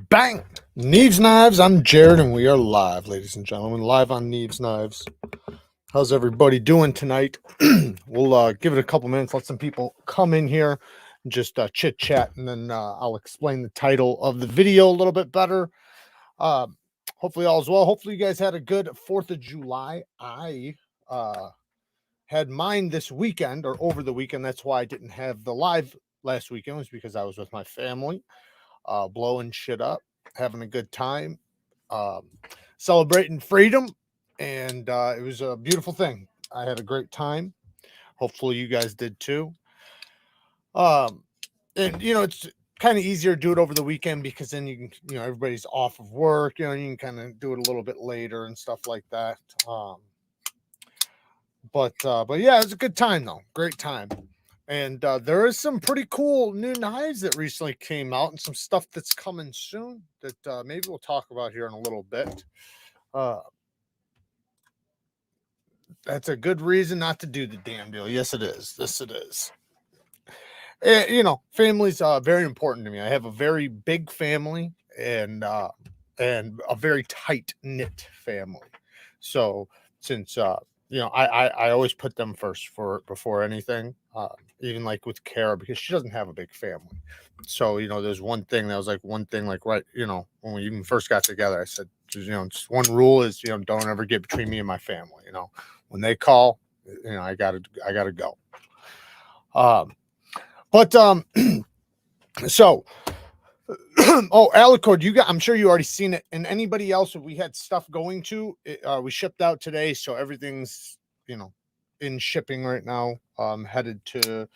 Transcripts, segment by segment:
Bang! Neeves Knives. I'm Jared, and we are live, ladies and gentlemen, live on Neeves Knives. How's everybody doing tonight? We'll give it a couple minutes, let some people come in here, and just chit chat, and then I'll explain the title of the video a little bit better. Hopefully, all is well. Hopefully, you guys had a good 4th of July. I had mine this weekend or over the weekend. That's why I didn't have the live last weekend, was because I was with my family. Blowing shit up, having a good time, celebrating freedom, and it was a beautiful thing. I had a great time. Hopefully you guys did too. And it's kind of easier to do it over the weekend because then you can, everybody's off of work, you can kind of do it a little bit later and stuff like that. But yeah, it was a good time though. Great time. And there is some pretty cool new knives that recently came out and some stuff that's coming soon that maybe we'll talk about here in a little bit. That's a good reason not to do the damn deal. Yes, it is. Yes, it is. Family's very important to me. I have a very big family and a very tight knit family. So since I always put them first before anything. Even like with Kara, because she doesn't have a big family. So, there's one thing right, when we even first got together, I said, just one rule is, don't ever get between me and my family. When they call, I gotta go. So, oh, Alicord, I'm sure you already seen it. And anybody else, we had stuff going to, we shipped out today. So everything's, in shipping right now, headed to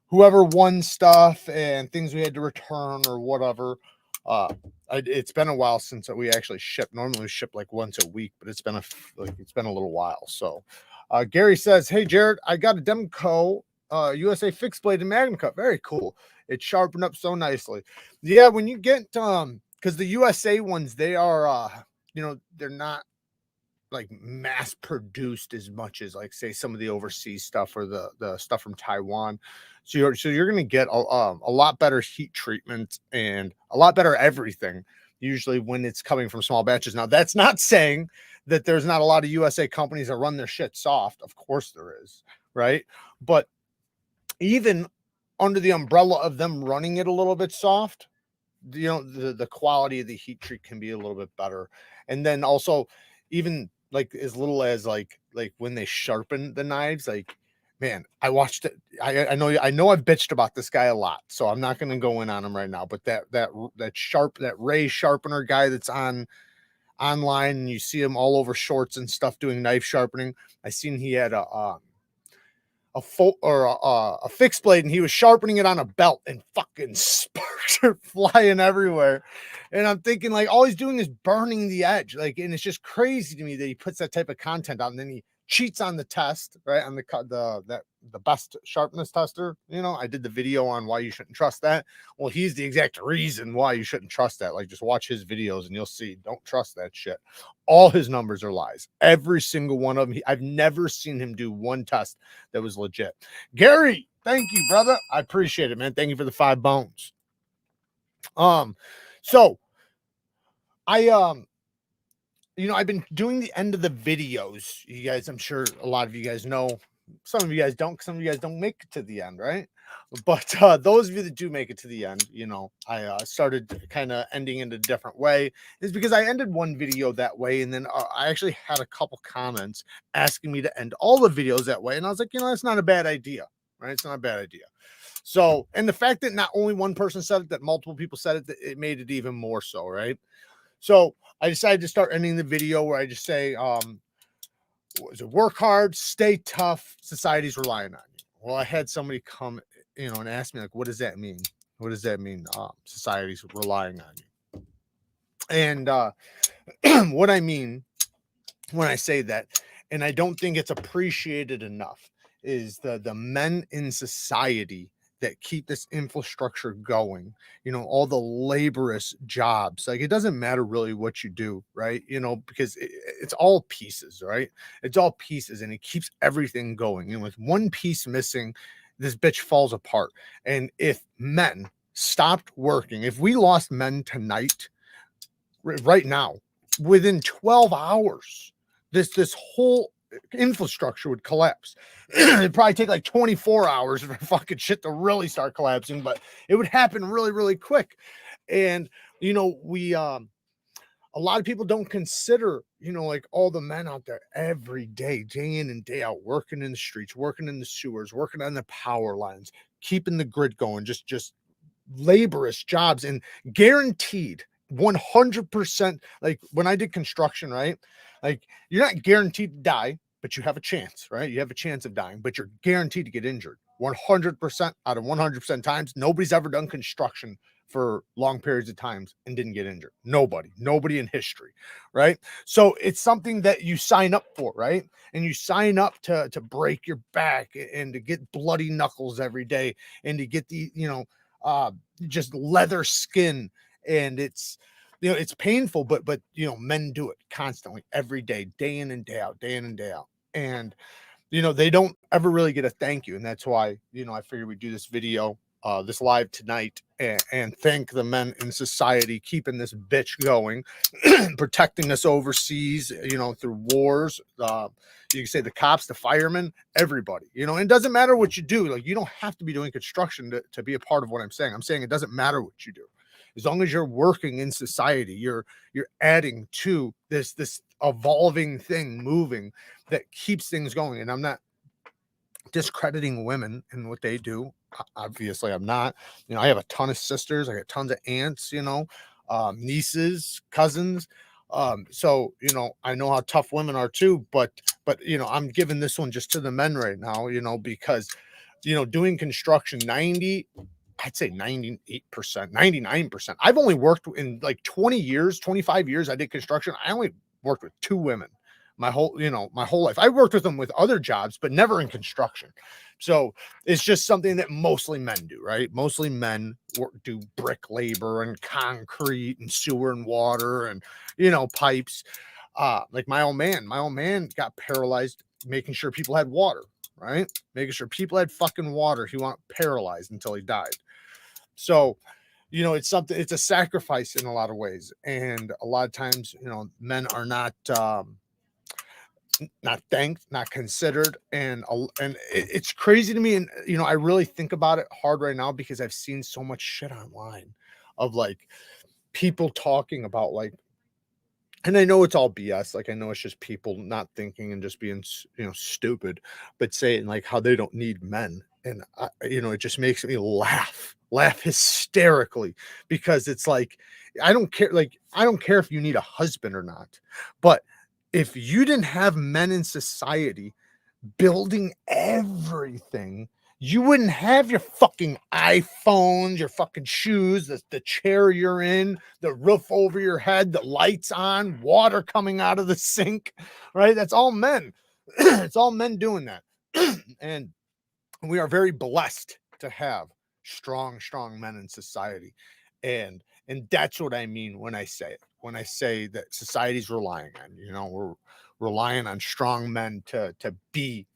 whoever won stuff and things we had to return or whatever. It's been a while since we actually shipped. Normally we ship like once a week, but it's been a little while. So Gary says, hey Jared, I got a Demco USA fixed blade and Magnum cut. Very cool. It sharpened up so nicely. Yeah, when you get because the USA ones, they are they're not like mass produced as much as like say some of the overseas stuff or the stuff from Taiwan. So you're going to get a lot better heat treatment and a lot better everything usually when it's coming from small batches. Now that's not saying that there's not a lot of USA companies that run their shit soft. Of course there is, right? But even under the umbrella of them running it a little bit soft, the quality of the heat treat can be a little bit better. And then also even like as little as like when they sharpen the knives, like, man, I watched it. I know I've bitched about this guy a lot, so I'm not going to go in on him right now. But that Ray sharpener guy that's online, and you see him all over shorts and stuff doing knife sharpening. I seen he had a fixed blade, and he was sharpening it on a belt, and fucking sparks are flying everywhere. And I'm thinking, like, all he's doing is burning the edge, like, and it's just crazy to me that he puts that type of content out, and then he cheats on the test, right? On the best sharpness tester. I did the video on why you shouldn't trust that. Well, he's the exact reason why you shouldn't trust that. Like, just watch his videos and you'll see. Don't trust that shit. All his numbers are lies. Every single one of them. I've never seen him do one test that was legit. Gary, thank you, brother. I appreciate it, man. Thank you for the 5 bones. So I've been doing the end of the videos. You guys, I'm sure a lot of you guys know. Some of you guys don't. Some of you guys don't make it to the end, right? But those of you that do make it to the end, I started kind of ending in a different way. Is because I ended one video that way, and then I actually had a couple comments asking me to end all the videos that way, and I was like, that's not a bad idea, right? It's not a bad idea. So, and the fact that not only one person said it, that multiple people said it, it made it even more so, right? So I decided to start ending the video where I just say, work hard, stay tough, society's relying on you. Well, I had somebody come, and ask me, like, what does that mean? What does that mean? Society's relying on you. And what I mean when I say that, and I don't think it's appreciated enough, is the men in society that keep this infrastructure going, all the laborious jobs. Like, it doesn't matter really what you do, right? Because it's all pieces, right? It's all pieces, and it keeps everything going. With one piece missing, this bitch falls apart. And if men stopped working, if we lost men tonight, right now, within 12 hours, this whole infrastructure would collapse. It'd probably take like 24 hours for fucking shit to really start collapsing, but it would happen really, really quick. And you know, a lot of people don't consider, you know, like all the men out there every day, day in and day out, working in the streets, working in the sewers, working on the power lines, keeping the grid going, just laborious jobs, and guaranteed 100%. Like when I did construction, right? Like you're not guaranteed to die, but you have a chance, right? You have a chance of dying, but you're guaranteed to get injured 100% out of 100% times. Nobody's ever done construction for long periods of times and didn't get injured. Nobody in history, right? So it's something that you sign up for, right? And you sign up to break your back and to get bloody knuckles every day and to get the, you know, just leather skin. And it's, you know, it's painful, but you know, men do it constantly every day, day in and day out, day in and day out. And you know, they don't ever really get a thank you. And that's why, you know, I figured we'd do this video, this live tonight, and thank the men in society keeping this bitch going, protecting us overseas, you know, through wars. You can say the cops, the firemen, everybody, you know, and it doesn't matter what you do. Like, you don't have to be doing construction to be a part of what I'm saying. I'm saying it doesn't matter what you do. As long as you're working in society, you're adding to this evolving thing, moving, that keeps things going. And I'm not discrediting women and what they do. Obviously, I'm not. You know, I have a ton of sisters. I got tons of aunts. You know, nieces, cousins. So you know, I know how tough women are too. But you know, I'm giving this one just to the men right now. You know, because you know, doing construction, I'd say 98%, 99%. I've only worked in like 20 years, 25 years I did construction. I only worked with 2 women my whole life. I worked with them with other jobs, but never in construction. So it's just something that mostly men do, right? Mostly men do brick labor and concrete and sewer and water and, you know, pipes. Like my old man got paralyzed making sure people had water, right? Making sure people had fucking water. He went paralyzed until he died. So, you know, it's a sacrifice in a lot of ways. And a lot of times, you know, men are not thanked, not considered. And it's crazy to me. And, you know, I really think about it hard right now because I've seen so much shit online of like people talking about like, and I know it's all BS. Like, I know it's just people not thinking and just being, you know, stupid, but saying like how they don't need men. And, you know, it just makes me laugh hysterically because it's like, I don't care. Like, I don't care if you need a husband or not, but if you didn't have men in society building everything, you wouldn't have your fucking iPhones, your fucking shoes, the chair you're in, the roof over your head, the lights on, water coming out of the sink, right? That's all men. It's all men doing that. And we are very blessed to have strong men in society. And that's what I mean when I say it. When I say that society's relying on, you know, we're relying on strong men to be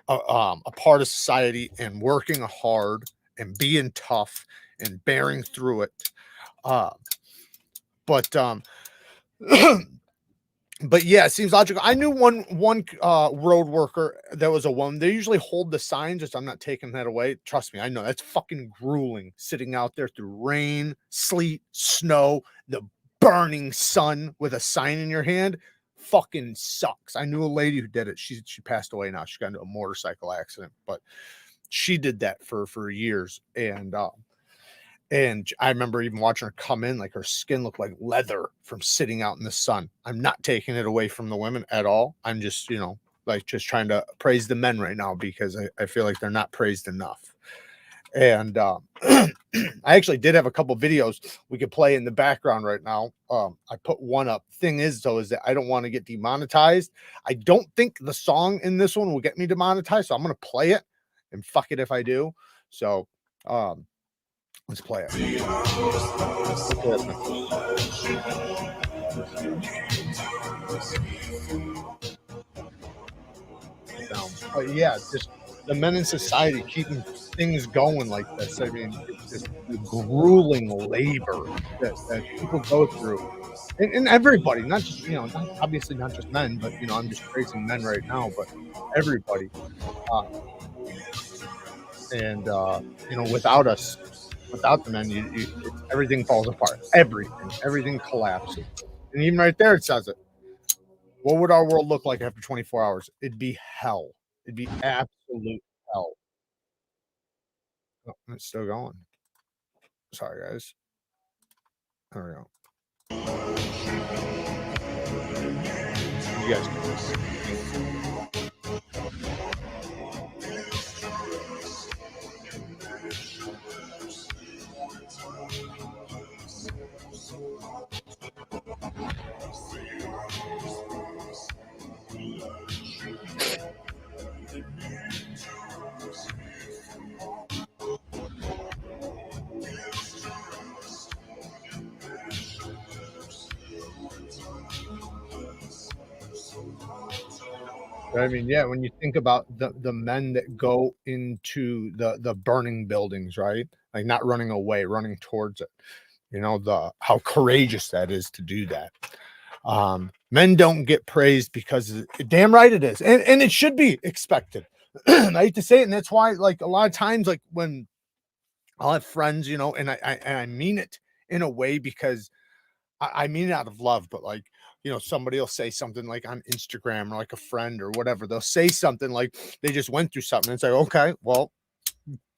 a part of society and working hard and being tough and bearing through it. But but yeah, it seems logical. I knew one road worker that was a woman. They usually hold the signs, which I'm not taking that away. Trust me, I know that's fucking grueling, sitting out there through rain, sleet, snow, the burning sun with a sign in your hand. Fucking sucks. I knew a lady who did it. She passed away now. She got into a motorcycle accident, but she did that for years. And I remember even watching her come in, like her skin looked like leather from sitting out in the sun. I'm not taking it away from the women at all. I'm just, you know, like just trying to praise the men right now because I feel like they're not praised enough. And I actually did have a couple videos we could play in the background right now. I put one up. Thing is, though, is that I don't want to get demonetized. I don't think the song in this one will get me demonetized, so I'm going to play it and fuck it if I do. So let's play it. But yeah, just the men in society keeping things going like this. I mean, it's just the grueling labor that people go through, and everybody, not just not, obviously not just men, but I'm just praising men right now, but everybody. Uh, and without us, without the men, it's everything falls apart. Everything collapses. And even right there, it says it. What would our world look like after 24 hours? It'd be hell. It'd be absolute hell. Oh, it's still going. Sorry, guys. There we go. You guys. I mean, yeah, when you think about the men that go into the burning buildings, right? Like not running away, running towards it. The how courageous that is to do that. Men don't get praised because damn right it is, and it should be expected. I hate to say it, and that's why, like, a lot of times, like when I'll have friends, and I mean it in a way because I mean it out of love, but like, somebody will say something like on Instagram or like a friend or whatever. They'll say something like they just went through something. And it's like, okay, well,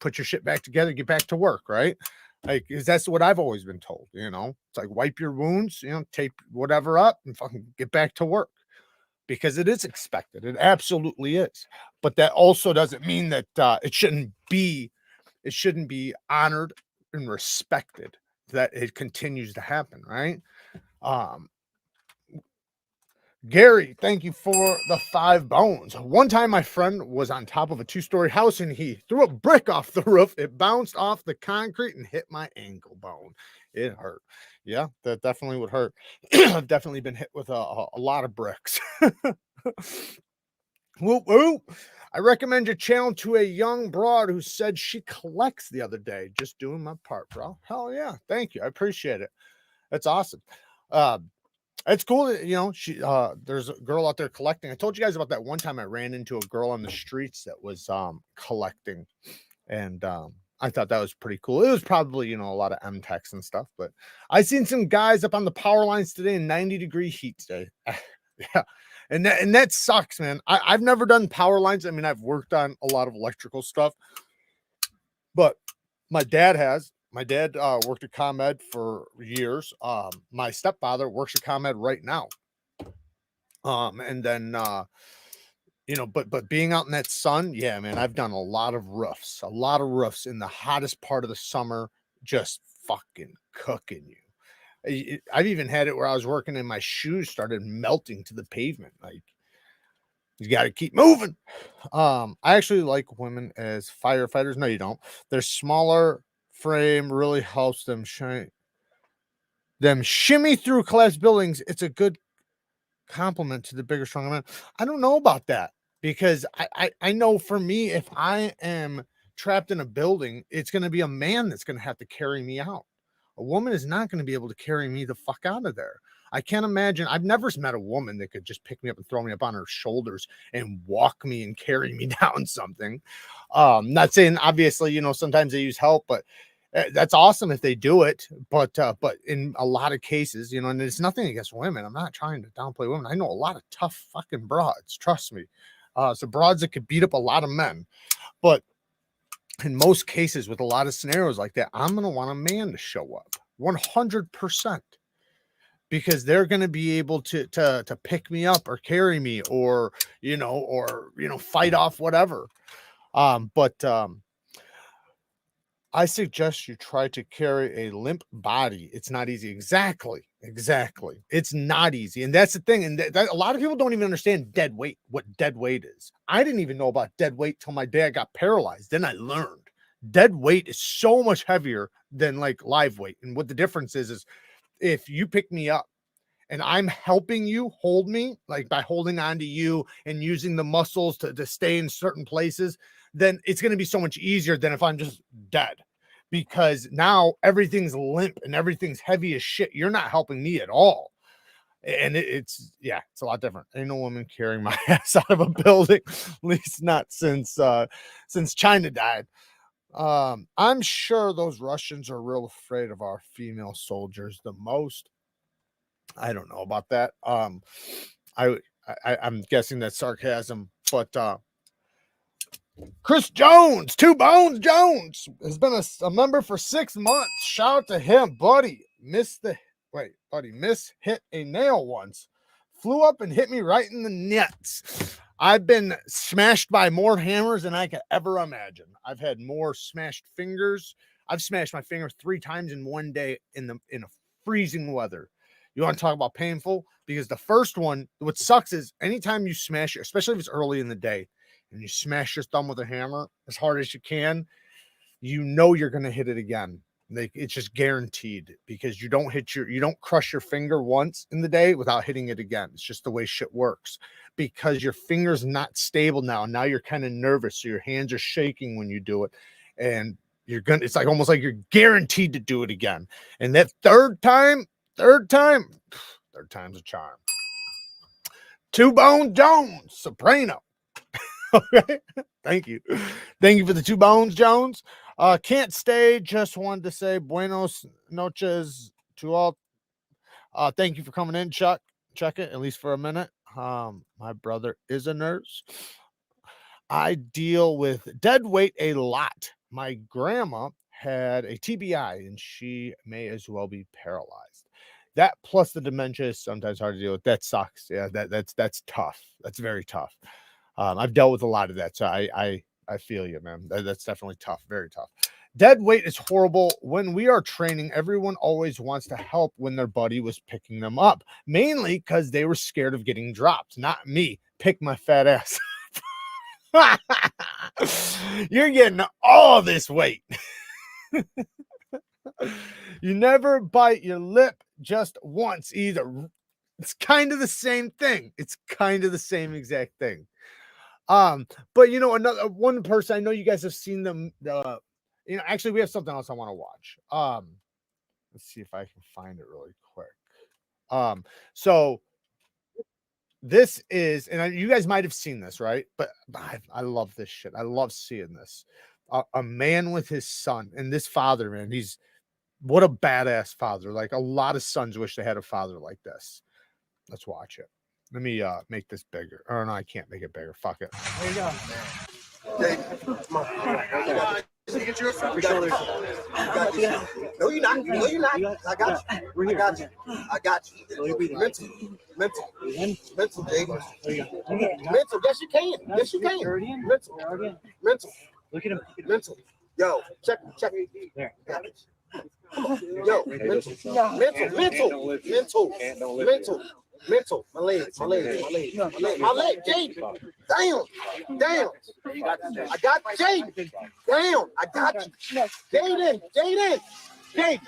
put your shit back together, get back to work, right? Like, 'cause that's what I've always been told, It's like wipe your wounds, tape whatever up and fucking get back to work because it is expected. It absolutely is. But that also doesn't mean that it shouldn't be honored and respected that it continues to happen, right? Um, Gary, thank you for the 5 bones. One time, my friend was on top of a 2-story house and he threw a brick off the roof. It bounced off the concrete and hit my ankle bone. It hurt. Yeah, that definitely would hurt. I've definitely been hit with a lot of bricks. Whoop, whoop. I recommend your channel to a young broad who said she collects the other day. Just doing my part, bro. Hell yeah. Thank you. I appreciate it. That's awesome. It's cool that she there's a girl out there collecting. I told you guys about that one time I ran into a girl on the streets that was collecting, and I thought that was pretty cool. It was probably a lot of M-Techs and stuff, but I seen some guys up on the power lines today in 90-degree heat today. Yeah, and that sucks, man. I've never done power lines. I mean, I've worked on a lot of electrical stuff, but my dad has. My dad worked at ComEd for years. My stepfather works at ComEd right now. And then but being out in that sun, yeah, man, I've done a lot of roofs in the hottest part of the summer, just fucking cooking you. I've even had it where I was working and my shoes started melting to the pavement. Like, you got to keep moving. I actually like women as firefighters. No, you don't. Their smaller frame really helps them shimmy through collapsed buildings. It's a good compliment to the bigger, stronger man. I don't know about that because I know for me, if I am trapped in a building, it's going to be a man that's going to have to carry me out. A woman is not going to be able to carry me the fuck out of there. I can't imagine. I've never met a woman that could just pick me up and throw me up on her shoulders and walk me and carry me down something. Not saying obviously, sometimes they use help, but that's awesome if they do it. But in a lot of cases, and it's nothing against women. I'm not trying to downplay women. I know a lot of tough fucking broads. Trust me. So broads that could beat up a lot of men, but in most cases, with a lot of scenarios like that, I'm going to want a man to show up 100% because they're going to be able to pick me up or carry me or fight off whatever. But I suggest you try to carry a limp body. It's not easy. Exactly. It's not easy. And that's the thing. And that a lot of people don't even understand dead weight, what dead weight is. I didn't even know about dead weight till my dad got paralyzed. Then I learned dead weight is so much heavier than like live weight. And what the difference is if you pick me up and I'm helping you hold me, like by holding on to you and using the muscles to stay in certain places, then it's going to be so much easier than if I'm just dead, because now everything's limp and everything's heavy as shit. You're not helping me at all. And it's a lot different. Ain't no woman carrying my ass out of a building, at least not since China died. I'm sure those Russians are real afraid of our female soldiers the most. I don't know about that. I'm guessing that's sarcasm, but Chris Jones, Two Bones Jones, has been a member for 6 months. Shout out to him, buddy. Miss hit a nail once. Flew up and hit me right in the nuts. I've been smashed by more hammers than I could ever imagine. I've had more smashed fingers. I've smashed my finger 3 times in one day in a freezing weather. You want to talk about painful? Because the first one, what sucks is anytime you smash it, especially if it's early in the day, and you smash your thumb with a hammer as hard as you can, you know you're going to hit it again. It's just guaranteed, because you don't crush your finger once in the day without hitting it again. It's just the way shit works, because your finger's not stable now. Now you're kind of nervous, so your hands are shaking when you do it, and it's like almost like you're guaranteed to do it again. And that third time's a charm. Two Bone Jones, soprano. Okay. Thank you for the 2 Bones Jones. Can't stay, just wanted to say buenos noches to all. Thank you for coming in, Chuck. Check it at least for a minute. My brother is a nurse. I deal with dead weight a lot. My grandma had a TBI and she may as well be paralyzed. That plus the dementia is sometimes hard to deal with. That sucks. Yeah, that's tough. That's very tough. I've dealt with a lot of that, so I feel you, man. That's definitely tough, very tough. Dead weight is horrible. When we are training, everyone always wants to help when their buddy was picking them up, mainly because they were scared of getting dropped. Not me. Pick my fat ass. You're getting all this weight. You never bite your lip just once either. It's kind of the same thing. It's kind of the same exact thing. But you know, another one person, I know you guys have seen them. Actually, we have something else I want to watch. Let's see if I can find it really quick. So this is, and you guys might have seen this, right? But I love this shit. I love seeing this. A man with his son, and this father, man, what a badass father. Like, a lot of sons wish they had a father like this. Let's watch it. Let me make this bigger. Or no, I can't make it bigger. Fuck it. There you go. Hey, come on. Get your shoulders. No, you're not. No, you're not. I got you. I got you. I got you. Mental, Jay. Mental. Yes, you can. Yes, you can. Mental. Look at him. Mental. Yo, check. There. Yo, mental. My leg, Jay. Damn. I got Jay. Damn, I got you. Jaden. Jay.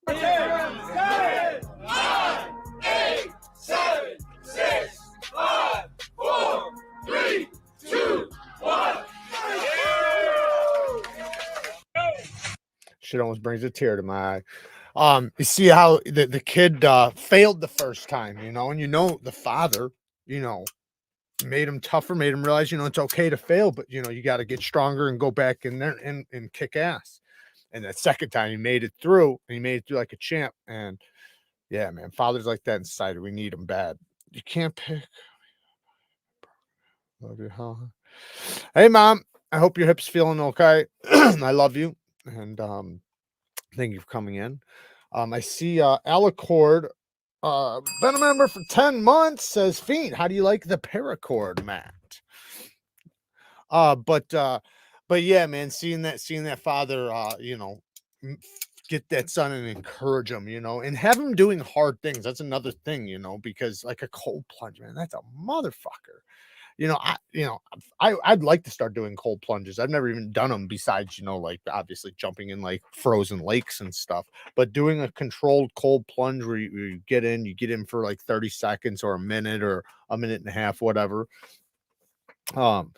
10, 9, 8, 7, 6, 5, 4, 3, 2, 1. Shit almost brings a tear to my eye. You see how the kid failed the first time, and the father, made him tougher, made him realize, it's okay to fail, but you got to get stronger and go back in there and kick ass. And that second time he made it through, and he made it through like a champ. And yeah, man, fathers like that in society, we need them bad. You can't pick. Love you, huh? Hey, Mom, I hope your hip's feeling okay. I love you. And thank you for coming in. I see Alicord, been a member for 10 months, says, Fiend, how do you like the paracord, Matt? But yeah, man, seeing that father, get that son and encourage him, and have him doing hard things. That's another thing, because like a cold plunge, man, that's a motherfucker. I'd like to start doing cold plunges. I've never even done them besides, like obviously jumping in like frozen lakes and stuff, but doing a controlled cold plunge where you get in for like 30 seconds or a minute and a half, whatever. Um,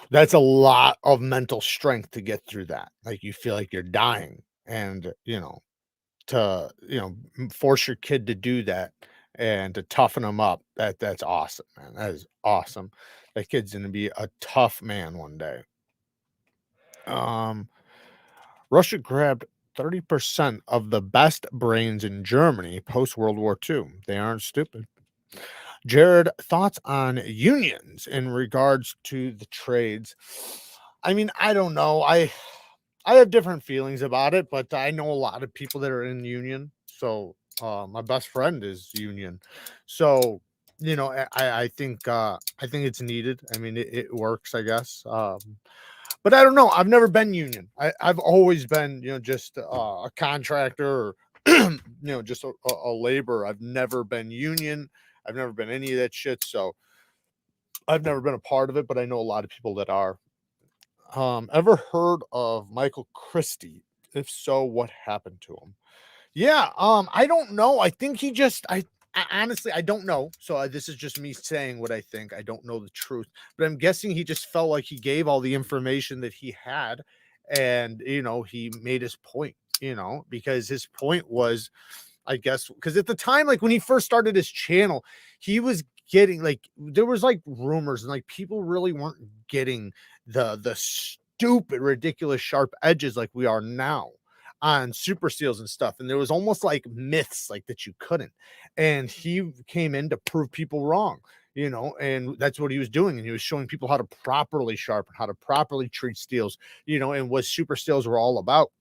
that's a lot of mental strength to get through that. Like, you feel like you're dying, and, to, force your kid to do that and to toughen them up, that's awesome, man. That is awesome. That kid's gonna be a tough man one day. Um, Russia grabbed 30% of the best brains in Germany post World War II. They aren't stupid. Jared, thoughts on unions in regards to the trades? I mean, I don't know. I have different feelings about it, but I know a lot of people that are in union. So my best friend is union. So, I think it's needed. I mean, it works, I guess. But I don't know. I've never been union. I've always been, just a contractor or, just a laborer. I've never been union. I've never been any of that shit. So I've never been a part of it, but I know a lot of people that are. Ever heard of Michael Christie? If so, what happened to him? Yeah, I don't know. I think he just I honestly I don't know. So this is just me saying what I think. I don't know the truth, but I'm guessing he just felt like he gave all the information that he had, and he made his point. Because his point was, I guess, because at the time, like when he first started his channel, he was getting like there was like rumors and like people really weren't getting the stupid, ridiculous sharp edges like we are now on super seals and stuff. And there was almost like myths like that you couldn't. And he came in to prove people wrong, and that's what he was doing. And he was showing people how to properly sharpen, how to properly treat steels, and what super steels were all about.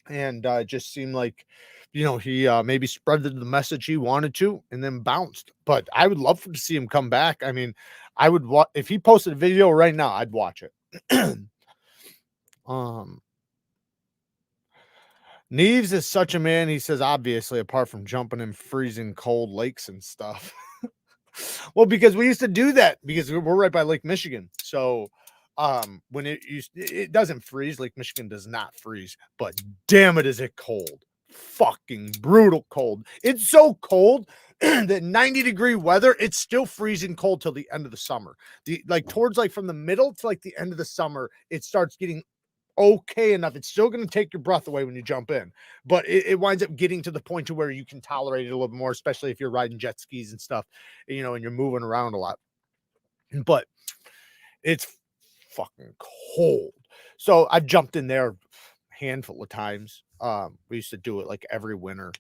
And it just seemed like he maybe spread the message he wanted to and then bounced. But I would love to see him come back. I mean, I would watch if he posted a video right now, I'd watch it. um Neeves is such a man. He says, obviously, apart from jumping in freezing cold lakes and stuff. Well, because we used to do that because we're right by Lake Michigan. So when it doesn't freeze, Lake Michigan does not freeze, but damn it, is it cold. Fucking brutal cold. It's so cold that 90-degree weather, it's still freezing cold till the end of the summer. Towards like from the middle to like the end of the summer, it starts getting okay enough. It's still going to take your breath away when you jump in, but it winds up getting to the point to where you can tolerate it a little bit more, especially if you're riding jet skis and stuff, and you're moving around a lot. But it's fucking cold. So I've jumped in there a handful of times. We used to do it like every winter.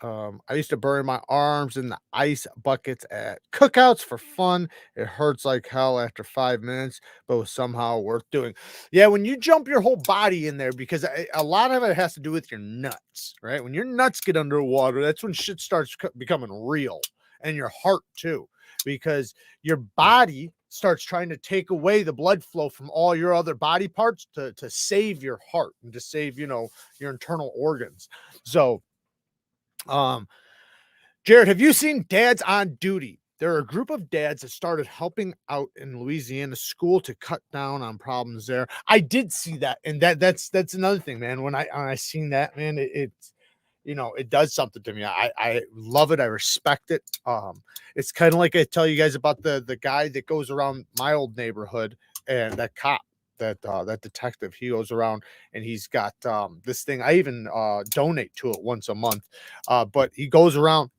I used to bury my arms in the ice buckets at cookouts for fun. It hurts like hell after 5 minutes, but was somehow worth doing. Yeah, when you jump your whole body in there, because a lot of it has to do with your nuts, right? When your nuts get underwater, that's when shit starts becoming real, and your heart too, because your body starts trying to take away the blood flow from all your other body parts to save your heart and to save, your internal organs. So, Jared, have you seen Dads on Duty? There are a group of dads that started helping out in Louisiana school to cut down on problems there. I did see that, and that's another thing, man. When I seen that, man, it's it does something to me. I love it. I respect it. It's kind of like I tell you guys about the guy that goes around my old neighborhood, and that cop, that detective, he goes around and he's got this thing. I even donate to it once a month. But he goes around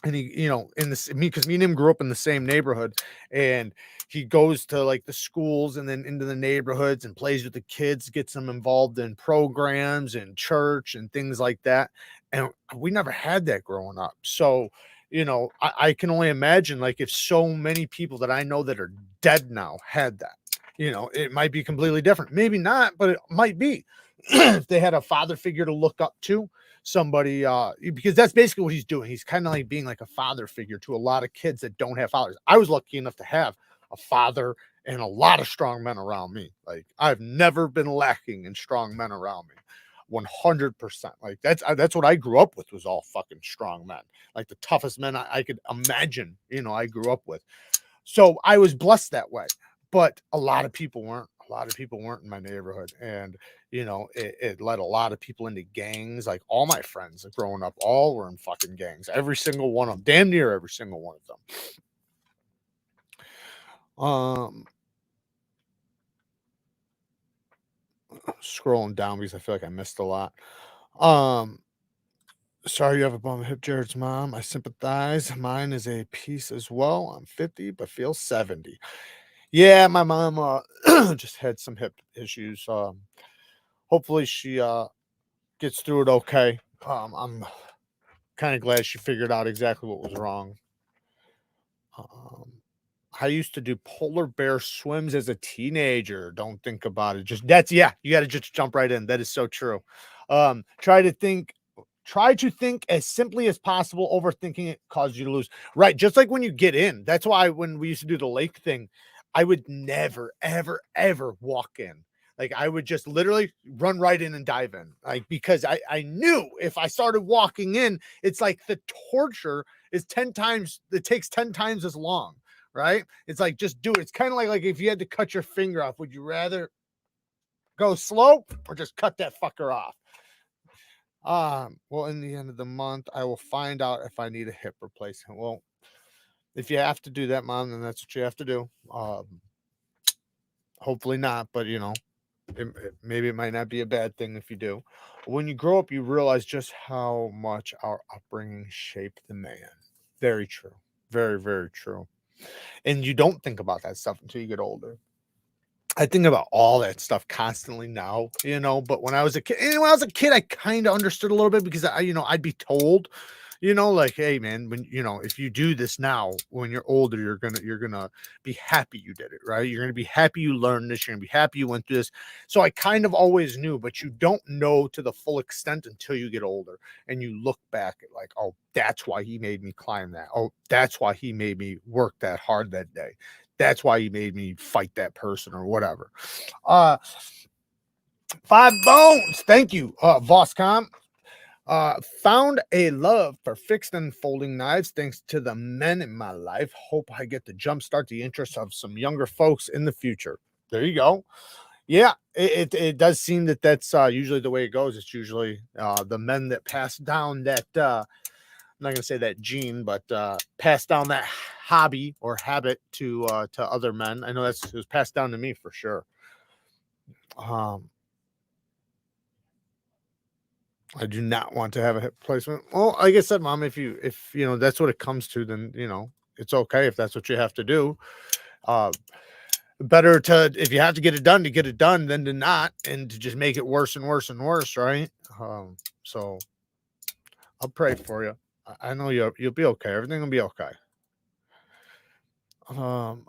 and he, in this, because me and him grew up in the same neighborhood, and he goes to like the schools and then into the neighborhoods and plays with the kids, gets them involved in programs and church and things like that. And we never had that growing up. So, I can only imagine, like, if so many people that I know that are dead now had that, it might be completely different. Maybe not, but it might be. If they had a father figure to look up to, somebody, because that's basically what he's doing. He's kind of like being like a father figure to a lot of kids that don't have fathers. I was lucky enough to have a father and a lot of strong men around me. Like, I've never been lacking in strong men around me. 100%. Like, that's what I grew up with, was all fucking strong men, like the toughest men I could imagine, I grew up with. So I was blessed that way, but a lot of people weren't. a lot of people weren't in my neighborhood, and it led a lot of people into gangs. Like all my friends growing up, all were in fucking gangs. Every single one of them, damn near every single one of them. Scrolling down because I feel like I missed a lot. Sorry you have a bum hip, Jared's mom. I sympathize. Mine is a piece as well. I'm 50, but feel 70. Yeah, my mom just had some hip issues. Hopefully she gets through it okay. I'm kind of glad she figured out exactly what was wrong. I used to do polar bear swims as a teenager. Don't think about it. You got to just jump right in. That is so true. Try to think as simply as possible. Overthinking it causes you to lose. Right. Just like when you get in. That's why when we used to do the lake thing, I would never, ever, ever walk in. Like I would just literally run right in and dive in. Like, because I knew if I started walking in, it's like the torture is 10 times, it takes 10 times as long. Right? It's like, just do it. It's kind of like if you had to cut your finger off, would you rather go slow or just cut that fucker off? Well, in the end of the month, I will find out if I need a hip replacement. Well, if you have to do that, Mom, then that's what you have to do. Hopefully not, but maybe it might not be a bad thing if you do. When you grow up, you realize just how much our upbringing shaped the man. Very true. Very, very true. And you don't think about that stuff until you get older. I think about all that stuff constantly now, but when I was a kid, I kind of understood a little bit because I'd be told, like, hey man, when, if you do this now, when you're older, you're gonna be happy you did it, right? You're gonna be happy you learned this. You're gonna be happy you went through this. So I kind of always knew, but you don't know to the full extent until you get older and you look back at like, oh, that's why he made me climb that. Oh, that's why he made me work that hard that day. That's why he made me fight that person or whatever. 5 bones. Thank you, Voscom. Found a love for fixed and folding knives thanks to the men in my life. Hope I get to jumpstart the interest of some younger folks in the future. There you go. Yeah, it does seem that that's usually the way it goes. It's usually the men that pass down that I'm not gonna say that gene, but pass down that hobby or habit to other men. I know it was passed down to me for sure. I do not want to have a hip replacement. Well, like I said, Mom, if that's what it comes to, then it's okay if that's what you have to do. Better to, if you have to get it done, than to not, and to just make it worse and worse and worse, right? So I'll pray for you. I know you'll be okay. Everything will be okay. I'm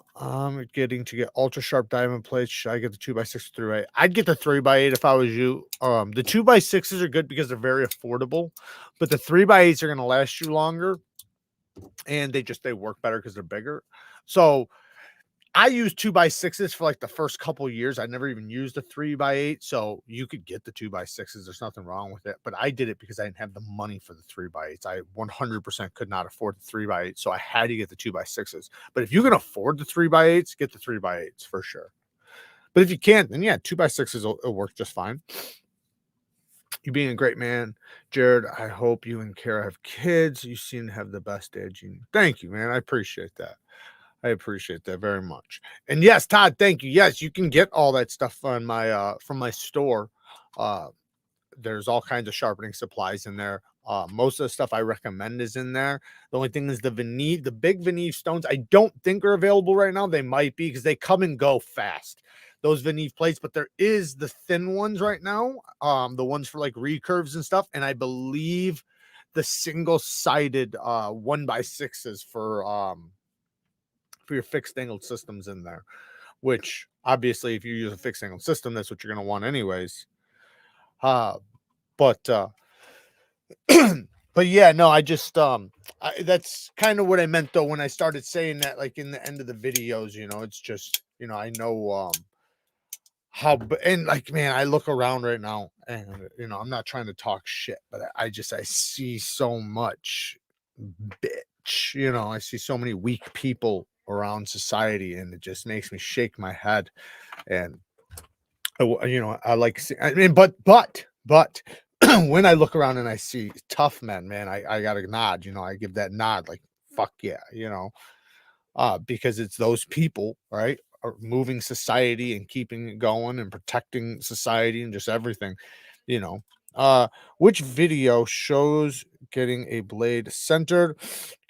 getting to get ultra sharp diamond plates. Should I get the 2x6 3x8? I'd get the 3x8 if I was you. The 2x6s are good because they're very affordable, but the 3x8s are gonna last you longer, and they work better because they're bigger. So I used 2x6s for like the first couple years. I never even used a 3x8. So you could get the 2x6s. There's nothing wrong with it. But I did it because I didn't have the money for the 3x8s. I 100% could not afford the 3x8. So I had to get the 2x6s. But if you can afford the 3x8s, get the 3x8s for sure. But if you can't, then yeah, 2x6s will work just fine. You being a great man, Jared. I hope you and Kara have kids. You seem to have the best dad gene. Thank you, man. I appreciate that. I appreciate that very much. And yes, Todd, thank you. Yes, you can get all that stuff on my from my store. There's all kinds of sharpening supplies in there. Most of the stuff I recommend is in there. The only thing is the big Veneve stones, I don't think are available right now. They might be because they come and go fast. Those Veneve plates, but there is the thin ones right now. The ones for like recurves and stuff. And I believe the single-sided 1x6s for your fixed angled systems in there, which obviously if you use a fixed angled system, that's what you're going to want anyways. But but yeah, no, I just that's kind of what I meant though when I started saying that, like in the end of the videos, it's just I know how, and like, man, I look around right now and I'm not trying to talk shit, but I see so much bitch, I see so many weak people around society, and it just makes me shake my head. And You know, I like, I mean, but when I look around and I see tough men, man, I got to nod, you know, I give that nod like, fuck yeah, you know, because it's those people, right, are moving society and keeping it going and protecting society and just everything, you know. Which video shows getting a blade centered?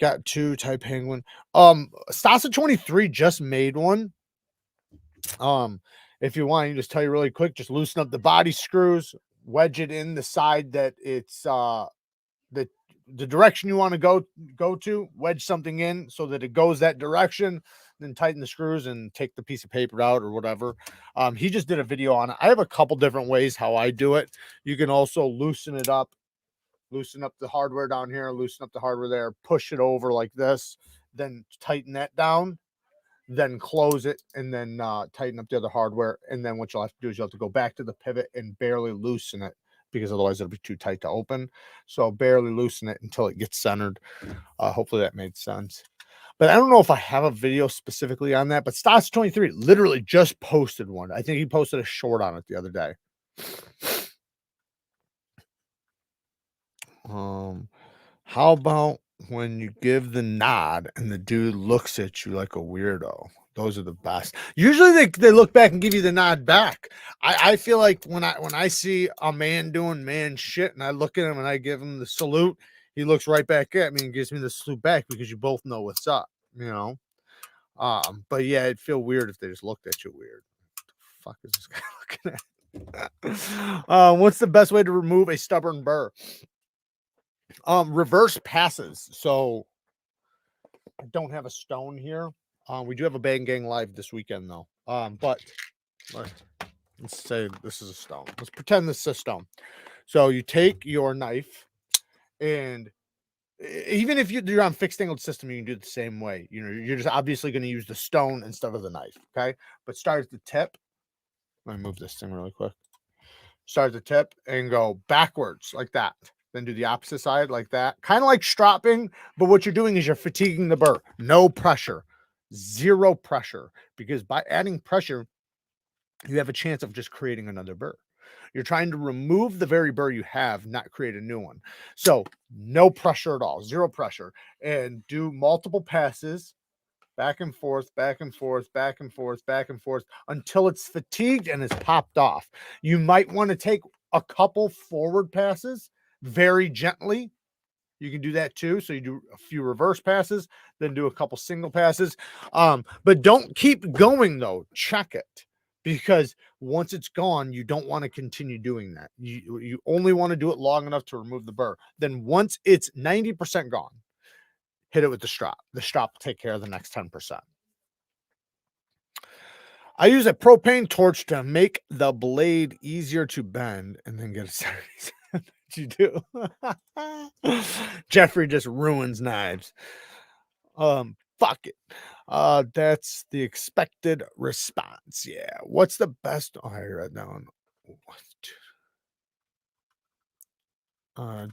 Got two type penguin. Stasa 23 just made one. If you want, you just tell you really quick, just loosen up the body screws, wedge it in the side that it's the direction you want to go to, wedge something in so that it goes that direction, then tighten the screws and take the piece of paper out or whatever. He just did a video on it. I have a couple different ways how I do it. You can also loosen up the hardware down here, loosen up the hardware there, push it over like this, then tighten that down, then close it, and then tighten up the other hardware. And then what you'll have to do is you'll have to go back to the pivot and barely loosen it, because otherwise it'll be too tight to open. So barely loosen it until it gets centered. Hopefully that made sense. But I don't know if I have a video specifically on that, but Stas 23 literally just posted one. I think he posted a short on it the other day. How about when you give the nod and the dude looks at you like a weirdo? Those are the best. Usually they look back and give you the nod back. I feel like when I see a man doing man shit and I look at him and I give him the salute, he looks right back at me and gives me the salute back, because you both know what's up, you know. But yeah, it'd feel weird if they just looked at you weird. What the fuck is this guy looking at? What's the best way to remove a stubborn burr? Reverse passes. So I don't have a stone here. We do have a Bang Gang live this weekend though. But let's say this is a stone. Let's pretend this is a stone. So you take your knife, and even if you're on fixed angled system, you can do it the same way. You know, you're just obviously going to use the stone instead of the knife. Okay, but start at the tip. Let me move this thing really quick. Start at the tip and go backwards like that. Then do the opposite side like that. Kind of like stropping, but what you're doing is you're fatiguing the burr. No pressure, zero pressure, because by adding pressure, you have a chance of just creating another burr. You're trying to remove the very burr you have, not create a new one. So no pressure at all, zero pressure, and do multiple passes, back and forth, back and forth, back and forth, back and forth, until it's fatigued and it's popped off. You might want to take a couple forward passes very gently. You can do that too. So you do a few reverse passes, then do a couple single passes. But don't keep going though. Check it, because once it's gone, you don't want to continue doing that. You only want to do it long enough to remove the burr. Then once it's 90% gone, hit it with the strop. The strop will take care of the next 10%. I use a propane torch to make the blade easier to bend and then get it. You do. Jeffrey just ruins knives. Fuck it. That's the expected response. Yeah. What's the best? Oh, I wrote down.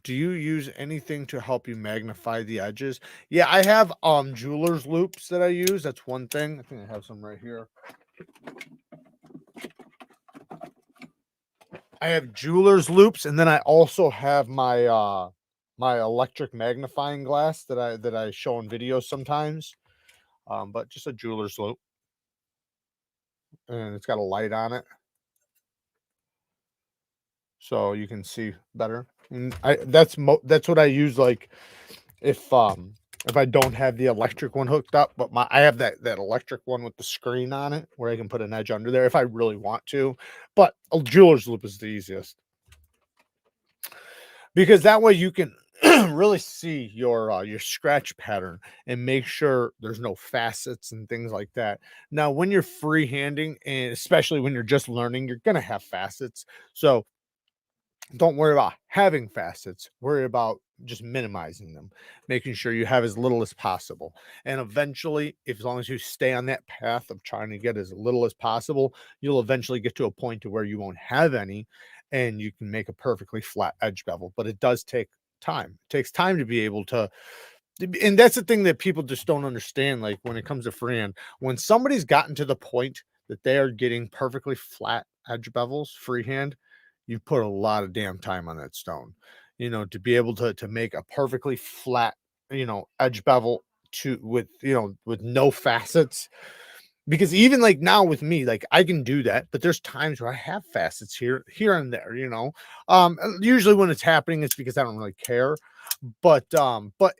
Do you use anything to help you magnify the edges? Yeah, I have jeweler's loops that I use. That's one thing. I think I have some right here. I have jeweler's loops, and then I also have my my electric magnifying glass that I show in videos sometimes. But just a jeweler's loop, and it's got a light on it, so you can see better. And that's what I use, like if I don't have the electric one hooked up, but I have that electric one with the screen on it where I can put an edge under there if I really want to. But a jeweler's loop is the easiest, because that way you can really see your scratch pattern and make sure there's no facets and things like that. Now, when you're freehanding, and especially when you're just learning, you're gonna have facets. So don't worry about having facets. Worry about just minimizing them, making sure you have as little as possible. And eventually, if as long as you stay on that path of trying to get as little as possible, you'll eventually get to a point to where you won't have any, and you can make a perfectly flat edge bevel. But it does take time. It takes time to be able to, and that's the thing that people just don't understand. Like when it comes to freehand, when somebody's gotten to the point that they are getting perfectly flat edge bevels freehand, you've put a lot of damn time on that stone. To be able to make a perfectly flat, edge bevel to with with no facets. Because even like now with me, like I can do that, but there's times where I have facets here and there. Usually when it's happening, it's because I don't really care. But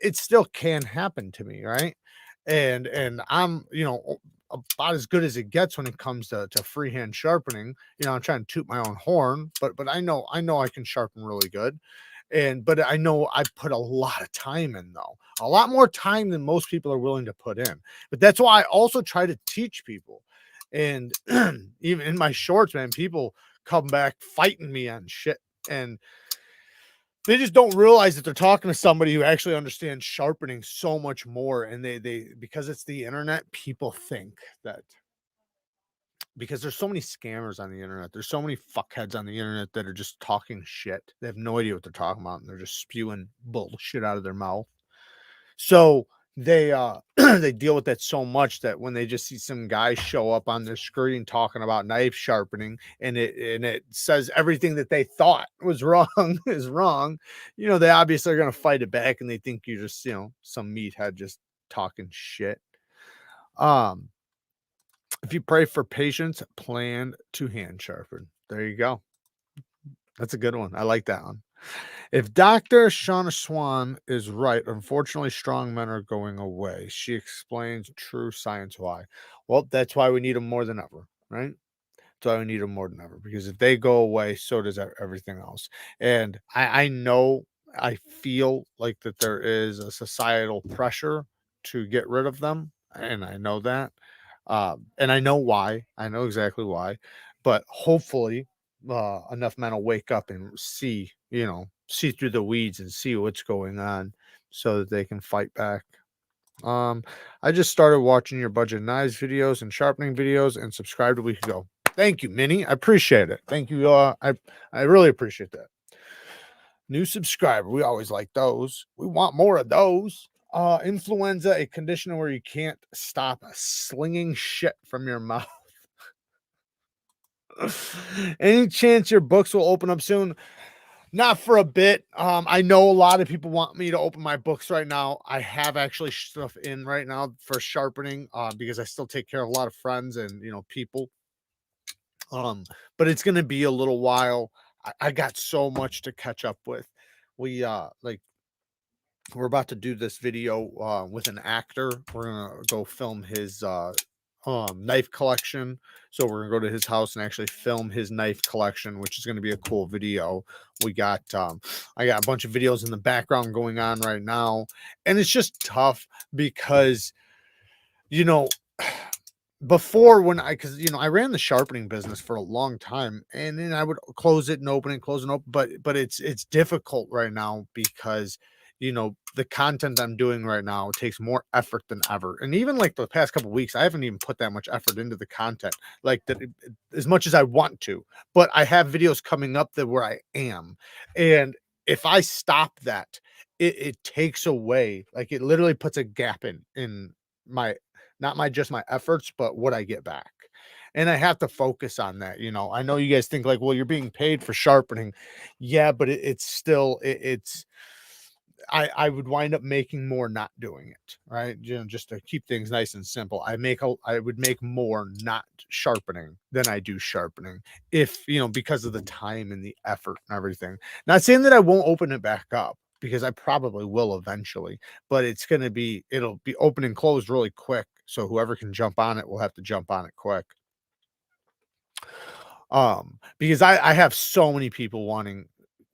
it still can happen to me, right? And I'm, about as good as it gets when it comes to freehand sharpening. I'm trying to toot my own horn, but I know I can sharpen really good. But I know I put a lot of time in, though, a lot more time than most people are willing to put in. But that's why I also try to teach people. And even in my shorts, man, people come back fighting me on shit. And they just don't realize that they're talking to somebody who actually understands sharpening so much more. And they because it's the internet, people think that because there's so many scammers on the internet. There's so many fuckheads on the internet that are just talking shit. They have no idea what they're talking about, and they're just spewing bullshit out of their mouth. So they they deal with that so much that when they just see some guy show up on their screen talking about knife sharpening, and it says everything that they thought was wrong is wrong, they obviously are gonna fight it back, and they think you're just some meathead just talking shit. Um if you pray for patience, plan to hand sharpen. There you go. That's a good one. I like that one. If Dr. Shauna Swan is right, unfortunately, strong men are going away. She explains true science why. Well, that's why we need them more than ever, right? That's why we need them more than ever, because if they go away, so does everything else. And I know, I feel like that there is a societal pressure to get rid of them, and I know that. And I know why. I know exactly why. But hopefully, enough men will wake up and see through the weeds and see what's going on so that they can fight back. I just started watching your budget knives videos and sharpening videos and subscribed a week ago. Thank you, Minnie. I appreciate it. Thank you. I really appreciate that. New subscriber. We always like those. We want more of those. Influenza, a condition where you can't stop slinging shit from your mouth. Any chance your books will open up soon? Not for a bit. I know a lot of people want me to open my books right now. I have actually stuff in right now for sharpening, because I still take care of a lot of friends and people. But it's gonna be a little while. I got so much to catch up with. We like we're about to do this video with an actor. We're gonna go film his knife collection. So we're gonna go to his house and actually film his knife collection, which is gonna be a cool video. We got I got a bunch of videos in the background going on right now, and it's just tough because you know before when because I ran the sharpening business for a long time, and then I would close it and open it, close and open, but it's difficult right now because the content I'm doing right now takes more effort than ever. And even like the past couple weeks, I haven't even put that much effort into the content like that as much as I want to. But I have videos coming up that where I am, and if I stop that, it takes away, like it literally puts a gap in my, not my just my efforts, but what I get back. And I have to focus on that. I know you guys think like, well, you're being paid for sharpening. Yeah, but it's still it's I would wind up making more not doing it, right? Just to keep things nice and simple. I would make more not sharpening than I do sharpening if, because of the time and the effort and everything. Not saying that I won't open it back up, because I probably will eventually, but it'll be open and closed really quick. So whoever can jump on it will have to jump on it quick. Because I have so many people wanting,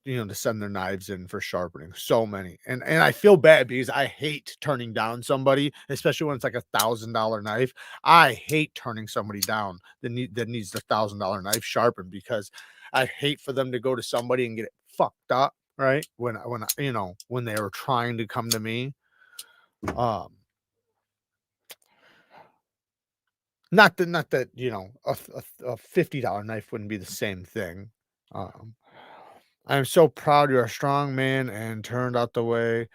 to send their knives in for sharpening, so many. And I feel bad because I hate turning down somebody, especially when it's like $1,000 knife. I hate turning somebody down that needs the $1,000 knife sharpened, because I hate for them to go to somebody and get it fucked up, right? When they were trying to come to me. Not that a $50 knife wouldn't be the same thing. Um, I'm so proud you're a strong man and turned out the way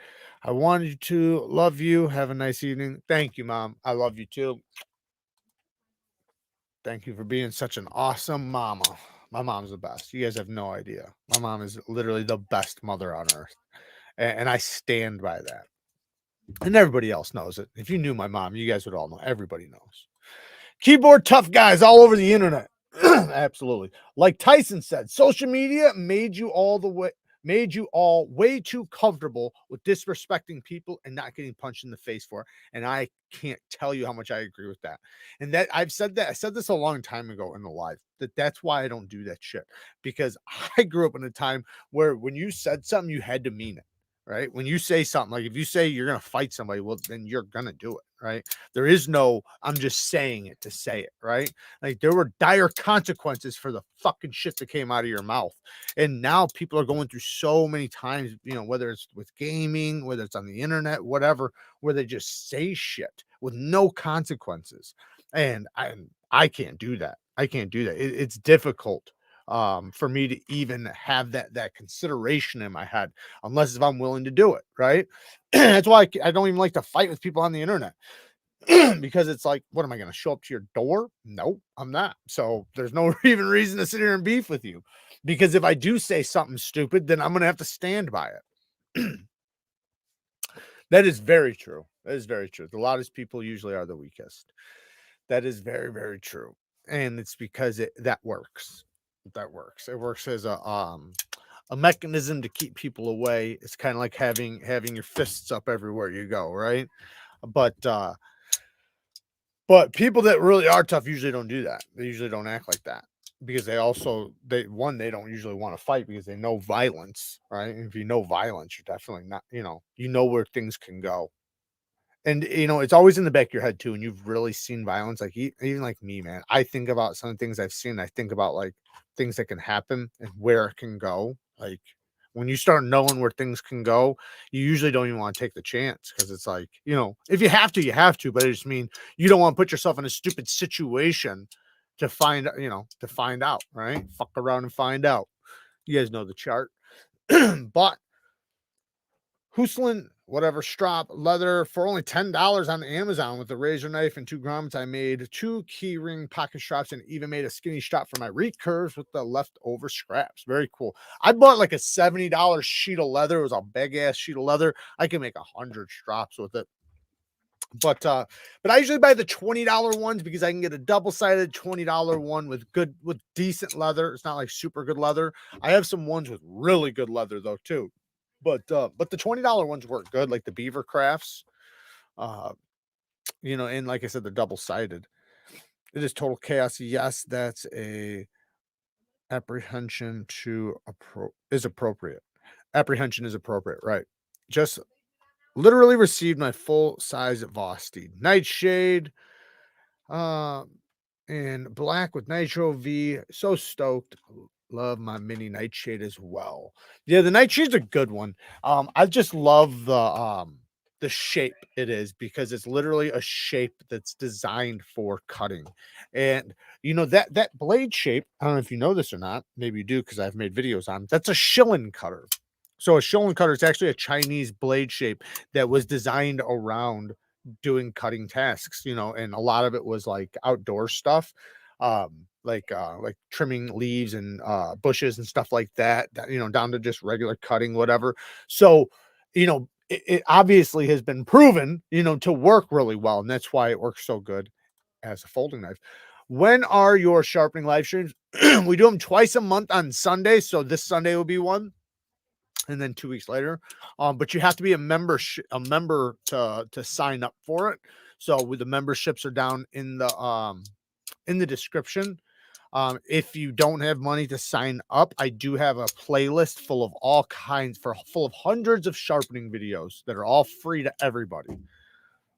I wanted you to. Love you. Have a nice evening. Thank you, Mom. I love you too. Thank you for being such an awesome mama. My mom's the best. You guys have no idea. My mom is literally the best mother on earth. And I stand by that. And everybody else knows it. If you knew my mom, you guys would all know. Everybody knows. Keyboard tough guys all over the internet. Absolutely. Like Tyson said, social media made you all way too comfortable with disrespecting people and not getting punched in the face for it. And I can't tell you how much I agree with that. And that I said this a long time ago in the live, that's why I don't do that shit. Because I grew up in a time where when you said something, you had to mean it. Right. When you say something, like if you say you're going to fight somebody, well, then you're going to do it. Right. There is no, I'm just saying it to say it. Right. Like there were dire consequences for the fucking shit that came out of your mouth. And now people are going through so many times, you know, whether it's with gaming, whether it's on the internet, whatever, where they just say shit with no consequences. And I can't do that. I can't do that. It's difficult for me to even have that consideration in my head, unless if I'm willing to do it, right? That's why I don't even like to fight with people on the internet. Because it's like, what am I going to show up to your door? Nope, I'm not. So there's no even reason to sit here and beef with you, because if I do say something stupid, then I'm going to have to stand by it. That is very true. That is very true. The loudest people usually are the weakest. That is very, very true. And it's because that works. That works. It works as a mechanism to keep people away. It's kind of like having your fists up everywhere you go, right? But people that really are tough usually don't do that. They usually don't act like that, because they don't usually want to fight, because they know violence, right? And if you know violence, you're definitely not, you know where things can go. And, it's always in the back of your head too. And you've really seen violence. Like even like me, man, I think about some things I've seen. I think about like things that can happen and where it can go. Like when you start knowing where things can go, you usually don't even want to take the chance, because it's like, if you have to, you have to. But I just mean, you don't want to put yourself in a stupid situation to find out, right? Fuck around and find out. You guys know the chart. But Hustlin, whatever, strap leather for only $10 on Amazon with a razor knife and 2 grommets. I made 2 key ring pocket straps and even made a skinny strap for my recurves with the leftover scraps. Very cool. I bought like a $70 sheet of leather. It was a big ass sheet of leather. I can make 100 straps with it. But I usually buy the $20 ones, because I can get a double-sided $20 one with decent leather. It's not like super good leather. I have some ones with really good leather though too. But the $20 ones work good, like the Beaver Crafts. And like I said, they're double-sided. It is total chaos. Yes, that's a apprehension is appropriate. Apprehension is appropriate, right? Just literally received my full-size VOSTEED Nightshade, and black with Nitro V. So stoked. Love my mini Nightshade as well. Yeah, the Nightshade's a good one. I just love the shape it is, because it's literally a shape that's designed for cutting. And that blade shape, I don't know if you know this or not, maybe you do, because I've made videos on it. That's a shilling cutter. So a shilling cutter is actually a Chinese blade shape that was designed around doing cutting tasks, and a lot of it was like outdoor stuff, like trimming leaves and bushes and stuff like that, down to just regular cutting, whatever. So it obviously has been proven to work really well, and that's why it works so good as a folding knife. When are your sharpening live streams? We do them twice a month on Sunday, so this Sunday will be one, and then 2 weeks later. But you have to be a member to sign up for it. So with the memberships are down in the description. If you don't have money to sign up, I do have a playlist full of full of hundreds of sharpening videos that are all free to everybody.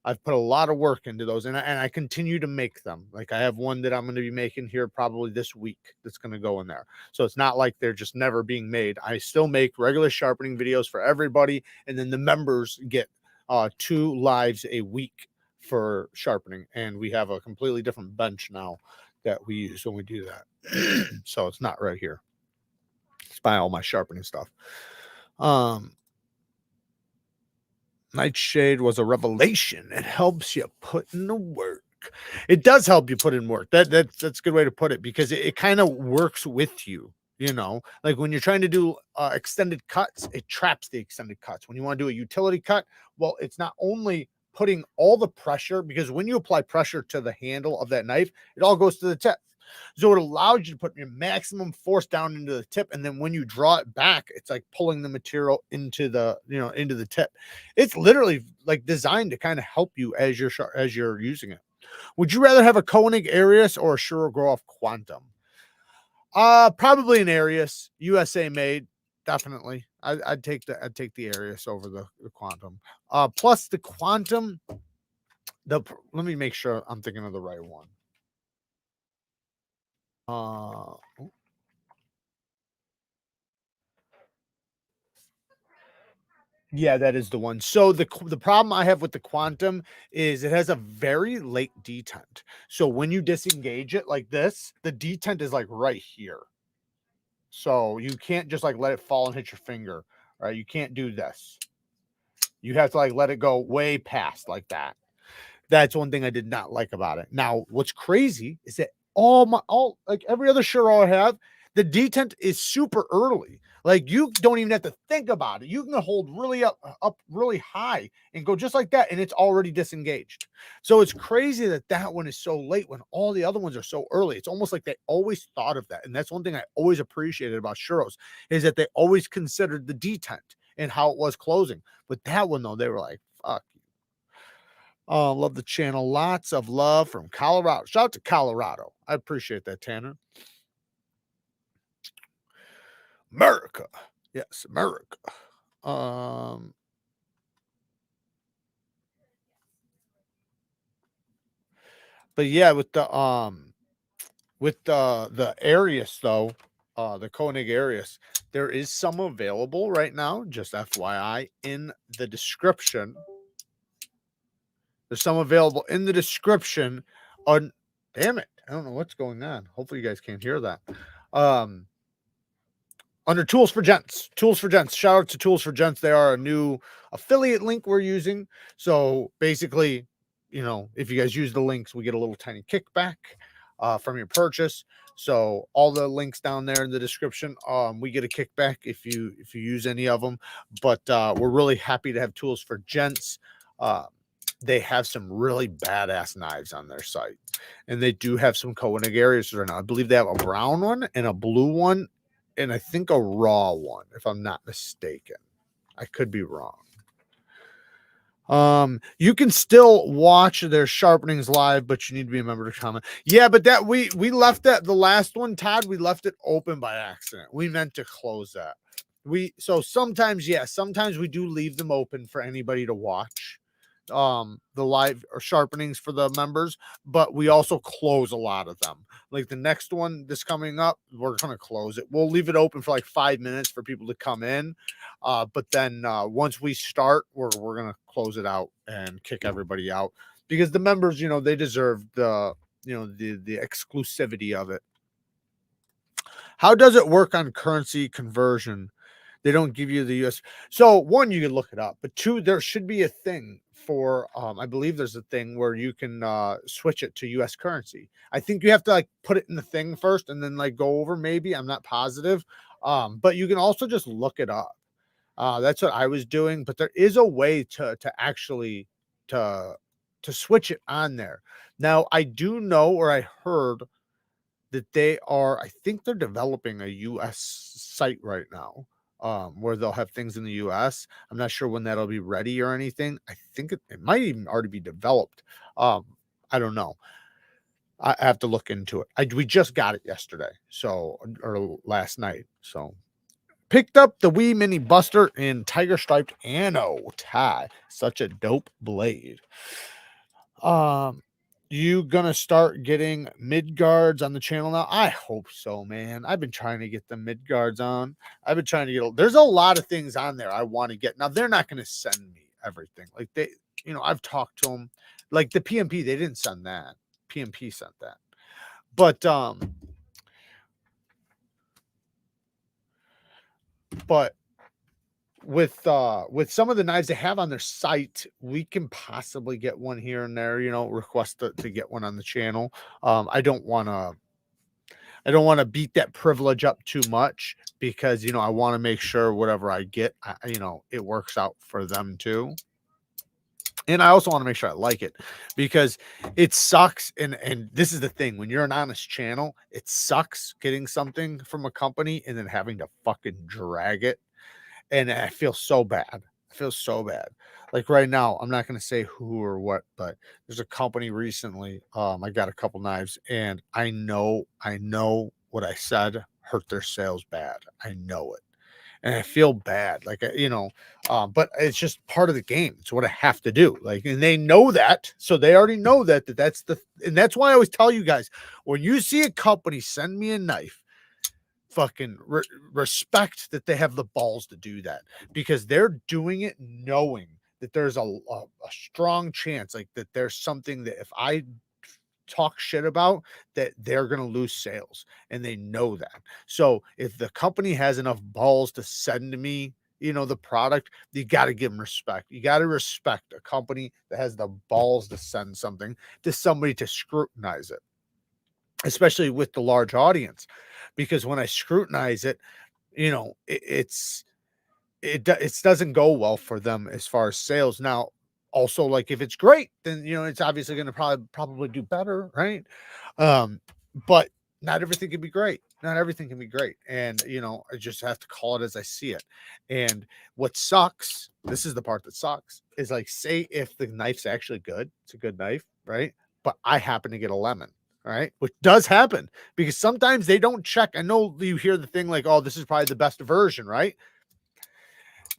I've put a lot of work into those, and I continue to make them. Like I have one that I'm going to be making here probably this week that's going to go in there. So it's not like they're just never being made. I still make regular sharpening videos for everybody, and then the members get 2 lives a week for sharpening, and we have a completely different bench now that we use when we do that. So it's not right here. It's by all my sharpening stuff. Nightshade was a revelation. It helps you put in the work. It does help you put in work. That's a good way to put it, because it kind of works with you. You know, like when you're trying to do extended cuts, it traps the extended cuts. When you want to do a utility cut, well, it's not only putting all the pressure, because when you apply pressure to the handle of that knife, it all goes to the tip. So it allows you to put your maximum force down into the tip, and then when you draw it back, it's like pulling the material into the, you know, into the tip. It's literally like designed to kind of help you as you're using it. Would you rather have a Koenig Arius or a Shurograph Quantum? Probably an Arius, USA made, definitely. I'd take the Arius over the Quantum. Plus the Quantum, let me make sure I'm thinking of the right one. Uh, yeah, that is the one. So the problem I have with the Quantum is it has a very late detent. So when you disengage it like this, the detent is like right here. So you can't just like let it fall and hit your finger, right? You can't do this. You have to like let it go way past like that. That's one thing I did not like about it. Now, what's crazy is that all like every other Shiro I have, the detent is super early. Like you don't even have to think about it. You can hold really up really high and go just like that, and it's already disengaged. So it's crazy that that one is so late when all the other ones are so early. It's almost like they always thought of that, and that's one thing I always appreciated about Shiros is that they always considered the detent and how it was closing. But that one though, they were like, "Fuck." Love the channel. Lots of love from Colorado. Shout out to Colorado. I appreciate that, Tanner. America. Yes, America. Um, but yeah, with the Arius though, the Koenig Arius, there is some available right now. Just FYI, in the description. There's some available in the description. On, damn it, I don't know what's going on. Hopefully, you guys can't hear that. Under Tools for Gents. Tools for Gents. Shout out to Tools for Gents. They are a new affiliate link we're using. So basically, you know, if you guys use the links, we get a little tiny kickback from your purchase. So all the links down there in the description, we get a kickback if you use any of them. But we're really happy to have Tools for Gents. They have some really badass knives on their site, and they do have some Koenig Arius right now. I believe they have a brown one and a blue one, and I think a raw one, if I'm not mistaken. I could be wrong. You can still watch their sharpenings live, but you need to be a member to comment. Yeah, but that we left that the last one, Todd, we left it open by accident. We meant to close that. So sometimes, yeah, sometimes we do leave them open for anybody to watch the live or sharpenings for the members, but we also close a lot of them. Like the next one this coming up, we're gonna close it. We'll leave it open for like 5 minutes for people to come in, but then once we start, we're gonna close it out and kick everybody out, because the members, you know, they deserve the, you know, the exclusivity of it. How does it work on currency conversion? They don't give you the US. So one, you can look it up, but two, there should be a thing for I believe there's a thing where you can switch it to US currency. I think you have to like put it in the thing first and then like go over, maybe. I'm not positive. But you can also just look it up. That's what I was doing, but there is a way to actually to switch it on there. Now I do know, or I heard that they are, I think they're developing a US site right now, where they'll have things in the US. I'm not sure when that'll be ready or anything. I think it might even already be developed. I don't know. I have to look into it. We just got it yesterday, so, or last night. So picked up the wee mini buster in tiger striped ano tie. Such a dope blade. You gonna start getting mid guards on the channel now? I hope so, man. I've been trying to get the mid guards on. I've been trying to get, there's a lot of things on there I want to get. Now they're not gonna send me everything. Like they, you know, I've talked to them. Like the PMP, they didn't send that. PMP sent that. But with some of the knives they have on their site, we can possibly get one here and there, you know, request to get one on the channel. I don't want to beat that privilege up too much, because, you know, I want to make sure whatever I get, you know, it works out for them too. And I also want to make sure I like it, because it sucks. And this is the thing, when you're an honest channel, it sucks getting something from a company and then having to fucking drag it. And I feel so bad. I feel so bad. Like right now, I'm not going to say who or what, but there's a company recently. I got a couple knives, and I know what I said hurt their sales bad. I know it. And I feel bad, like, you know, but it's just part of the game. It's what I have to do. Like, and they know that, so they already know that's and that's why I always tell you guys, when you see a company send me a knife, fucking respect that they have the balls to do that, because they're doing it knowing that there's a strong chance, like, that there's something that if I talk shit about, that they're going to lose sales, and they know that. So if the company has enough balls to send me, you know, the product, you got to give them respect. You got to respect a company that has the balls to send something to somebody to scrutinize it, especially with the large audience, because when I scrutinize it, you know, it doesn't go well for them as far as sales. Now, also, like, if it's great, then, you know, it's obviously going to probably do better, right? But not everything can be great. Not everything can be great. And, you know, I just have to call it as I see it. And what sucks, this is the part that sucks, is, like, say if the knife's actually good, it's a good knife, right? But I happen to get a lemon, right? Which does happen, because sometimes they don't check. I know you hear the thing like, oh, this is probably the best version, right?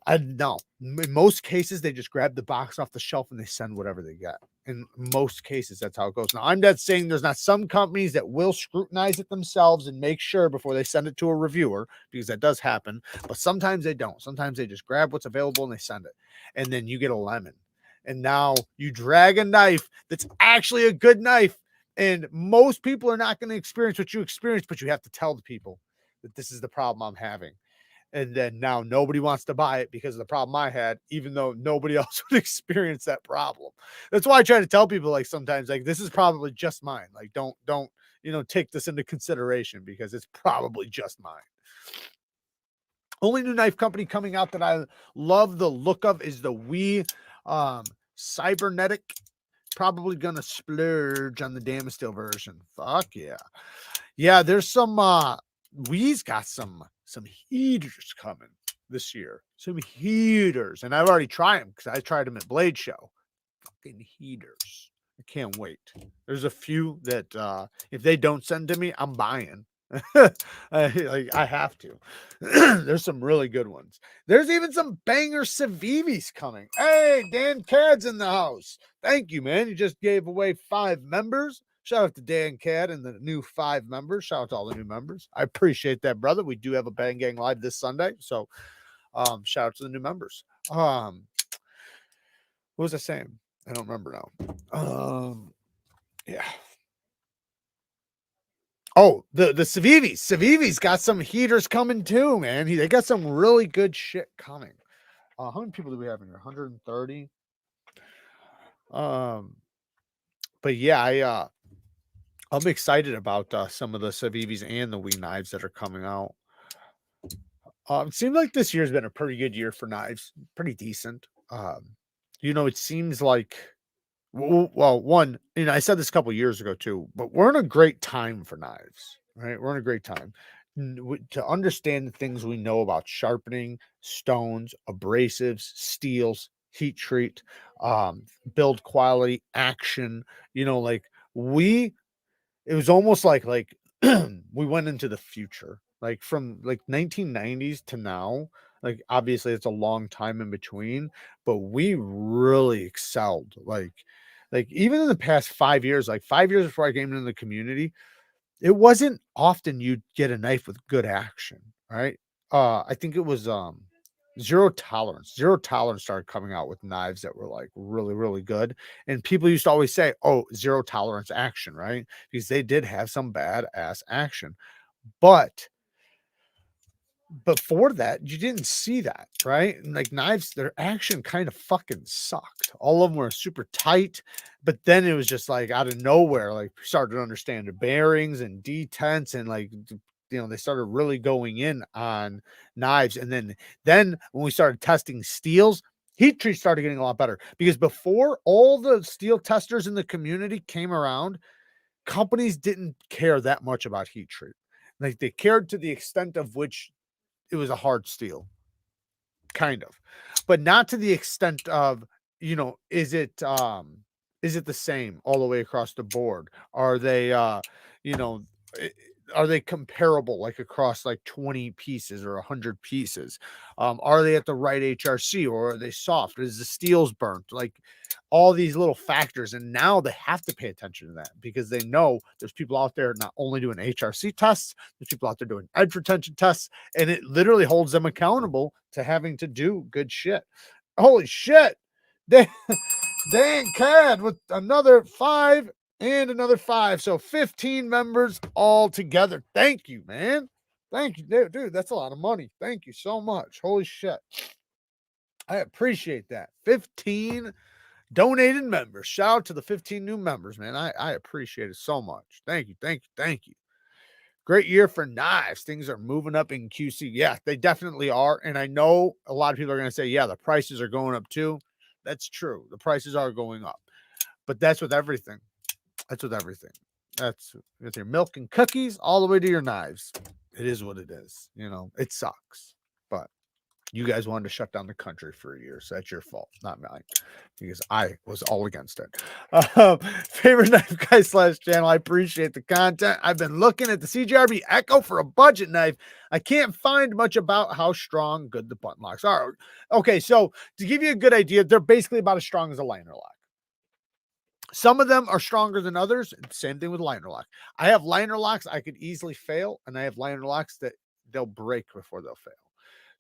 I no. In most cases, they just grab the box off the shelf and they send whatever they get. In most cases, that's how it goes. Now, I'm not saying there's not some companies that will scrutinize it themselves and make sure before they send it to a reviewer, because that does happen. But sometimes they don't. Sometimes they just grab what's available and they send it. And then you get a lemon. And now you drag a knife that's actually a good knife. And most people are not going to experience what you experienced, but you have to tell the people that this is the problem I'm having. And then now nobody wants to buy it because of the problem I had, even though nobody else would experience that problem. That's why I try to tell people, like, sometimes, like, this is probably just mine. Like, don't, you know, take this into consideration, because it's probably just mine. Only new knife company coming out that I love the look of is the Cybernetic. Probably gonna splurge on the Damn Steel version. Fuck yeah. Yeah, there's some we's got some heaters coming this year. Some heaters. And I've already tried them, because I tried them at Blade Show. Fucking heaters. I can't wait. There's a few that if they don't send to me, I'm buying. I have to. There's some really good ones. There's even some banger Civivis coming. Hey, Dan Cad's in the house. Thank you, man. You just gave away 5 members. Shout out to Dan Cad and the new 5 members. Shout out to all the new members. I appreciate that, brother. We do have a Bang Gang Live this Sunday. So shout out to the new members. What was I saying? I don't remember now. Yeah. Oh, the Civivis got some heaters coming too, man. They got some really good shit coming. How many people do we have in here? 130. But yeah, I'm excited about some of the Civivis and the Wii knives that are coming out. It seems like this year's been a pretty good year for knives, pretty decent. You know, it seems like, well, one, you know, I said this a couple years ago too, but we're in a great time for knives, right? We're in a great time to understand the things we know about sharpening, stones, abrasives, steels, heat treat, build quality, action. You know, like, it was almost like we went into the future, like from like 1990s to now. Like, obviously it's a long time in between, but we really excelled. Like even in the past 5 years, like 5 years before I came into the community, it wasn't often you'd get a knife with good action, right? I think it was Zero Tolerance. Zero Tolerance started coming out with knives that were like really, really good. And people used to always say, oh, Zero Tolerance action, right? Because they did have some badass action. But before that, you didn't see that, right? And like knives, their action kind of fucking sucked. All of them were super tight, but then it was just like out of nowhere, like started to understand the bearings and detents and like they started really going in on knives. And then when we started testing steels, heat treat started getting a lot better because before all the steel testers in the community came around, companies didn't care that much about heat treat. Like they cared to the extent of which it was a hard steel, kind of, but not to the extent of, is it the same all the way across the board? Are they, you know, i- are they comparable like across like 20 pieces or 100 pieces? Are they at the right HRC or are they soft? Is the steel's burnt? Like all these little factors. And now they have to pay attention to that because they know there's people out there not only doing HRC tests, there's people out there doing edge retention tests, and it literally holds them accountable to having to do good shit. Holy shit. Dan, Dan Cad with another 5 and another 5. So 15 members all together. Thank you, man. Thank you, dude. That's a lot of money. Thank you so much. Holy shit. I appreciate that. 15 donated members. Shout out to the 15 new members, man. I appreciate it so much. Thank you. Thank you. Thank you. Great year for knives. Things are moving up in QC. Yeah, they definitely are. And I know a lot of people are going to say, yeah, the prices are going up too. That's true. The prices are going up. But that's with everything. That's with everything. That's with your milk and cookies all the way to your knives. It is what it is. It sucks. But you guys wanted to shut down the country for a year, so that's your fault, not mine, because I was all against it. Favorite knife guy / channel. I appreciate the content. I've been looking at the CGRB Echo for a budget knife. I can't find much about how strong good the button locks are. Okay, so to give you a good idea, they're basically about as strong as a liner lock. Some of them are stronger than others. Same thing with liner lock. I have liner locks I could easily fail, and I have liner locks that they'll break before they'll fail.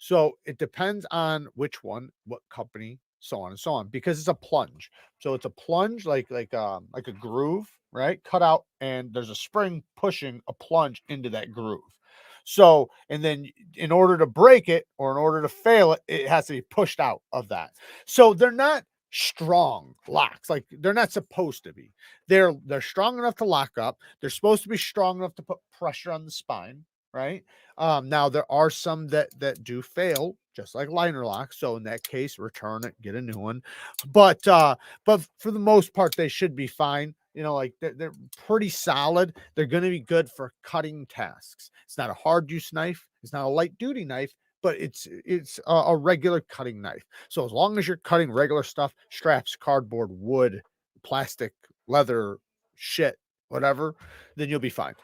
So it depends on which one, what company, so on and so on, because it's a plunge. So it's a plunge like a groove, right? Cut out, and there's a spring pushing a plunge into that groove. So, and then in order to break it or in order to fail it, it has to be pushed out of that. So they're not strong locks, like they're not supposed to be. They're strong enough to lock up. They're supposed to be strong enough to put pressure on the spine, right? Now there are some that do fail, just like liner locks. So in that case, return it, get a new one. But for the most part, they should be fine. Like they're pretty solid. They're going to be good for cutting tasks. It's not a hard use knife. It's not a light duty knife, but it's a regular cutting knife. So as long as you're cutting regular stuff, straps, cardboard, wood, plastic, leather, shit, whatever, then you'll be fine.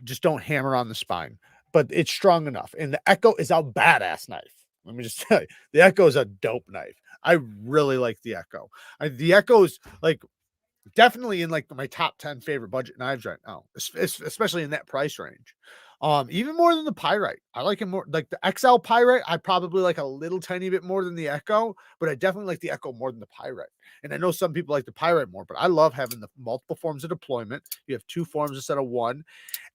Just don't hammer on the spine, but it's strong enough. And the Echo is a badass knife. Let me just tell you, the Echo is a dope knife. I really like the Echo. The Echo is like definitely in like my top 10 favorite budget knives right now, especially in that price range. Even more than the Pyrite. I like it more. Like the XL Pyrite, I probably like a little tiny bit more than the Echo, but I definitely like the Echo more than the Pyrite. And I know some people like the Pyrite more, but I love having the multiple forms of deployment. You have 2 forms instead of 1,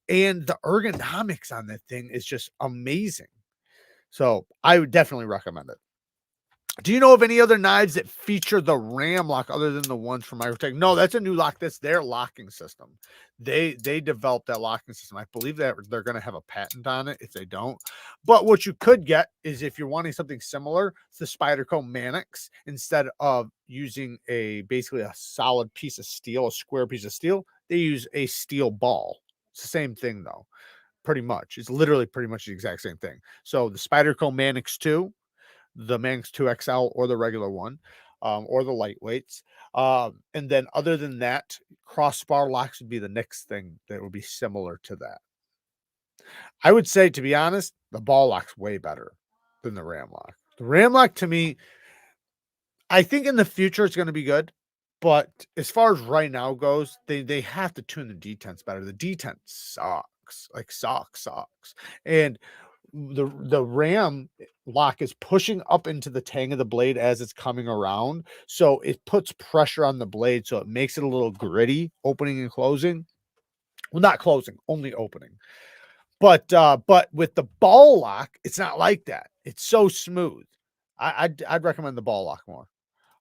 and the ergonomics on that thing is just amazing. So I would definitely recommend it. Do you know of any other knives that feature the ram lock other than the ones from Microtech? No, that's a new lock. That's their locking system. They developed that locking system. I believe that they're going to have a patent on it if they don't. But what you could get is, if you're wanting something similar, it's the Spyderco Mannix. Instead of using basically a solid piece of steel, a square piece of steel, they use a steel ball. It's the same thing though, pretty much. It's literally pretty much the exact same thing. So the Spyderco Mannix 2, the Manx 2XL, or the regular one, or the lightweights. And then other than that, crossbar locks would be the next thing that would be similar to that. I would say, to be honest, the ball lock's way better than the ram lock. The ram lock, to me, I think in the future it's going to be good. But as far as right now goes, they have to tune the detents better. The detent sucks, like sucks. And the ram lock is pushing up into the tang of the blade as it's coming around, so it puts pressure on the blade, so it makes it a little gritty, opening and closing. Well, not closing, only opening. But with the ball lock, it's not like that. It's so smooth. I'd recommend the ball lock more.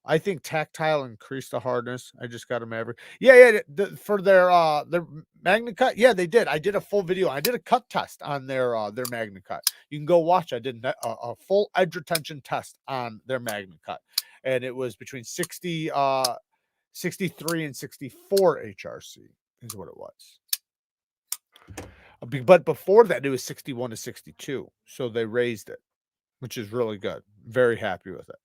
I think tactile increased the hardness. I just got a Maverick. Yeah, for their Magna Cut. Yeah, they did. I did a full video. I did a cut test on their Magna Cut. You can go watch. I did a full edge retention test on their Magna Cut, and it was between 63 and 64 HRC is what it was. But before that, it was 61 to 62. So they raised it, which is really good. Very happy with it.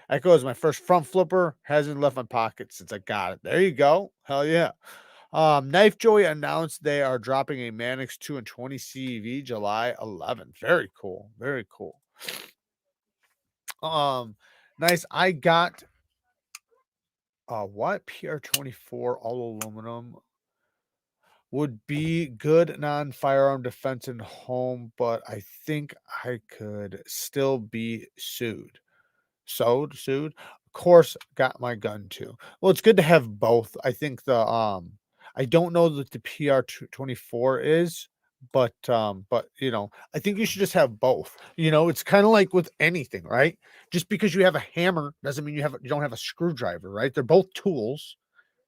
Echo is my first front flipper. Hasn't left my pocket since I got it. There you go. Hell yeah. Knife Joy announced they are dropping a Manix 2 and 20 CEV July 11th. Very cool. Very cool. Nice. I got what? PR24 all aluminum. Would be good non-firearm defense in home, but I think I could still be sued. Sued. Of course, got my gun too. Well, it's good to have both. I think I don't know that the PR24 is, but you know, I think you should just have both. You know, it's kind of like with anything, right? Just because you have a hammer doesn't mean you don't have a screwdriver, right? They're both tools,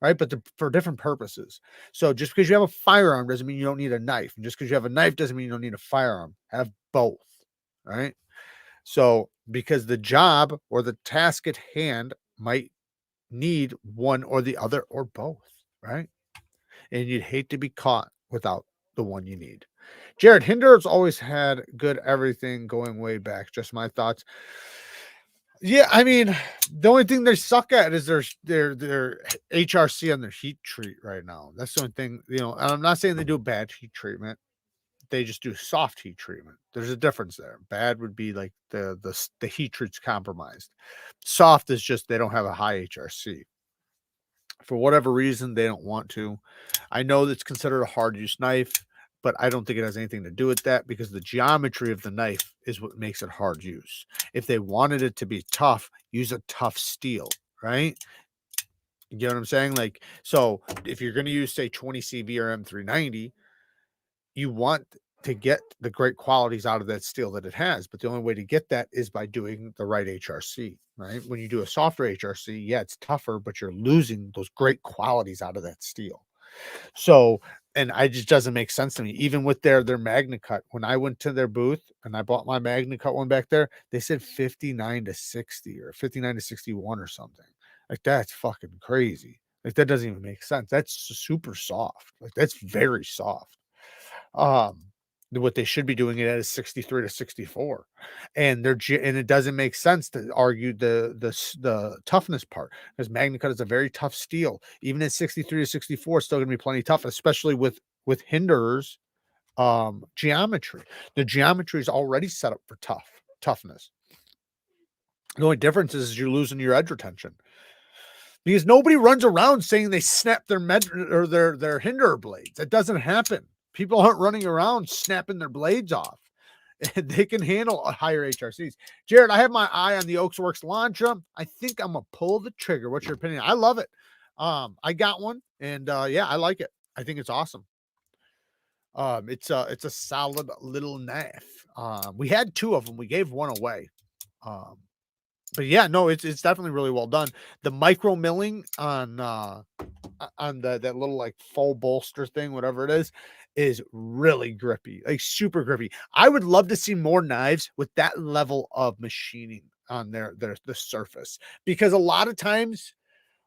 right? But they're for different purposes. So just because you have a firearm doesn't mean you don't need a knife. And just because you have a knife doesn't mean you don't need a firearm. Have both, right? So because the job or the task at hand might need one or the other or both, right? And you'd hate to be caught without the one you need. Jared, Hinderer's always had good everything going way back. Just my thoughts. Yeah, I mean, the only thing they suck at is their HRC on their heat treat right now. That's the only thing, you know, and I'm not saying they do bad heat treatment. They just do soft heat treatment. There's a difference there. Bad would be like the heat treat's compromised. Soft is just they don't have a high HRC. For whatever reason, they don't want to. I know that's considered a hard use knife, but I don't think it has anything to do with that because the geometry of the knife is what makes it hard use. If they wanted it to be tough, use a tough steel, right? You get what I'm saying? Like, so if you're going to use, say, 20 CV or M390, you want to get the great qualities out of that steel that it has. But the only way to get that is by doing the right HRC, right? When you do a softer HRC, yeah, it's tougher, but you're losing those great qualities out of that steel. So, and I just doesn't make sense to me. Even with their Magna Cut, when I went to their booth and I bought my Magna Cut one back there, they said 59 to 60 or 59 to 61 or something. Like that's fucking crazy. Like that doesn't even make sense. That's super soft. Like that's very soft. Um, what they should be doing it at is 63 to 64, and and it doesn't make sense to argue the toughness part because Magna Cut is a very tough steel. Even at 63 to 64, it's still going to be plenty tough, especially with Hinderer's geometry. The geometry is already set up for toughness. The only difference is you're losing your edge retention. Because nobody runs around saying they snap their their Hinderer blades. That doesn't happen. People aren't running around snapping their blades off. They can handle a higher HRCs. Jared, I have my eye on the Oaksworks Launcher. I think I'm gonna pull the trigger. What's your opinion? I love it. I got one, and yeah, I like it. I think it's awesome. It's a solid little knife. We had two of them. We gave one away. But yeah, no, it's definitely really well done. The micro milling on that little like full bolster thing, whatever it is really grippy, like super grippy. I would love to see more knives with that level of machining on the surface because a lot of times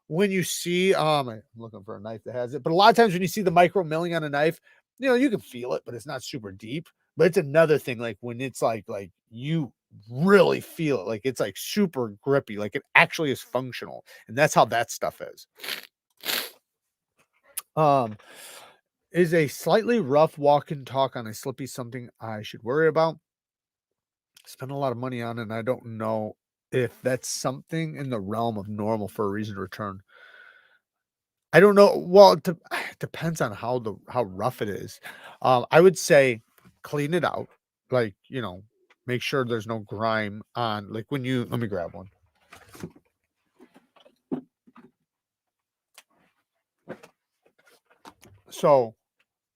when you see I'm looking for a knife that has it, but a lot of times when you see the micro milling on a knife, you know, you can feel it, but it's not super deep. But it's another thing, like when it's like you really feel it, like it's like super grippy, like it actually is functional, and that's how that stuff is. Um, is a slightly rough walk and talk on a slippy something I should worry about? Spend a lot of money on it, and I don't know if that's something in the realm of normal for a reason to return. I don't know. Well, it depends on how rough it is. I would say clean it out, like you know, make sure there's no grime on. Like when you let me grab one. So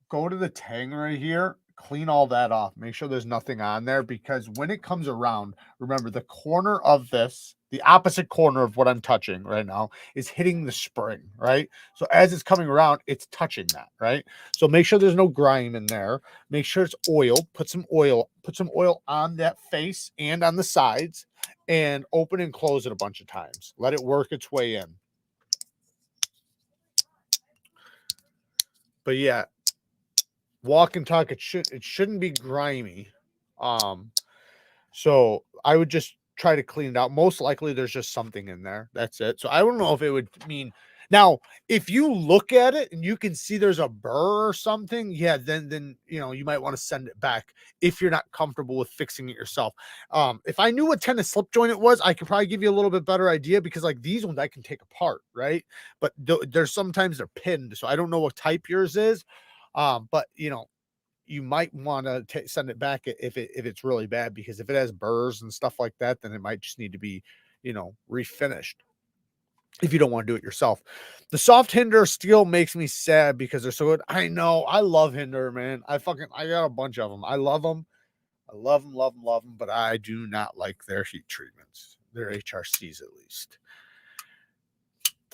go to the tang right here, clean all that off. Make sure there's nothing on there, because when it comes around, remember the corner of this, the opposite corner of what I'm touching right now is hitting the spring, right? So as it's coming around, it's touching that, right? So make sure there's no grime in there. Make sure it's oiled. Put some oil on that face and on the sides, and open and close it a bunch of times. Let it work its way in. But yeah, walk and talk, it shouldn't be grimy. So I would just try to clean it out. Most likely there's just something in there. That's it. So I don't know if it would mean, now if you look at it and you can see there's a burr or something, yeah, then you know, you might want to send it back if you're not comfortable with fixing it yourself. If I knew what kind of slip joint it was, I could probably give you a little bit better idea, because like these ones I can take apart, right? But there's sometimes they're pinned, so I don't know what type yours is. But you know, you might want to send it back if it's really bad, because if it has burrs and stuff like that, then it might just need to be, you know, refinished if you don't want to do it yourself. The soft Hinderer steel makes me sad because they're so good. I know, I love Hinderer, man. I got a bunch of them. I love them. I love them, but I do not like their heat treatments. Their HRCs, at least.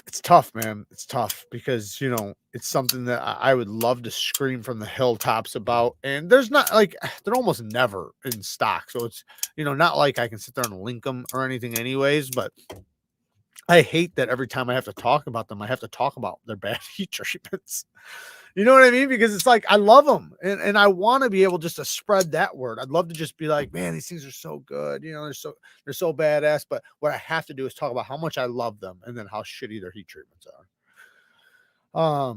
It's tough, man. It's tough because, you know, it's something that I would love to scream from the hilltops about. And there's not, like, they're almost never in stock. So it's, you know, not like I can sit there and link them or anything anyways. But I hate that every time I have to talk about them, I have to talk about their bad heat treatments. You know what I mean? Because it's like, I love them, and I want to be able just to spread that word. I'd love to just be like, man, these things are so good. You know, they're so badass. But what I have to do is talk about how much I love them and then how shitty their heat treatments are.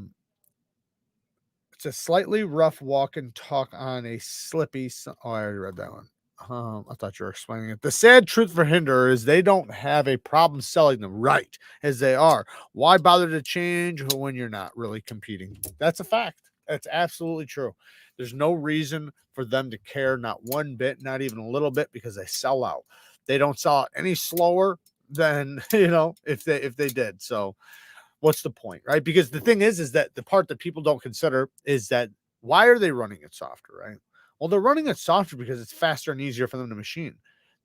It's a slightly rough walk and talk on a slippy. Oh, I already read that one. I thought you were explaining it. The sad truth for Hinderer is they don't have a problem selling them right as they are. Why bother to change when you're not really competing? That's a fact. That's absolutely true. There's no reason for them to care, not one bit, not even a little bit, because they sell out. They don't sell out any slower than, you know, if they did. So what's the point, right? Because the thing is that the part that people don't consider is that, why are they running it softer, right? Well, they're running it softer because it's faster and easier for them to machine.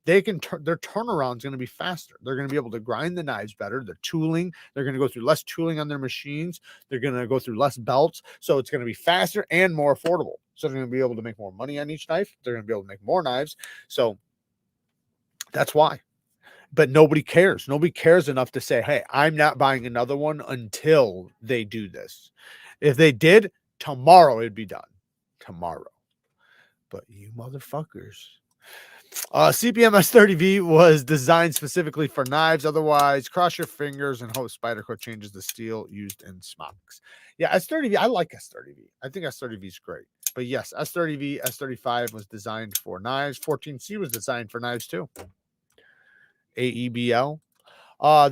They can their turnaround is going to be faster. They're going to be able to grind the knives better. The tooling, they're going to go through less tooling on their machines. They're going to go through less belts. So it's going to be faster and more affordable. So they're going to be able to make more money on each knife. They're going to be able to make more knives. So that's why. But nobody cares. Nobody cares enough to say, hey, I'm not buying another one until they do this. If they did, tomorrow it'd be done. Tomorrow. But you motherfuckers. CPM S30V was designed specifically for knives. Otherwise, cross your fingers and hope Spyderco changes the steel used in smokes. Yeah, S30V. I like S30V. I think S30V is great. But yes, S30V, S35 was designed for knives. 14C was designed for knives too. AEBL.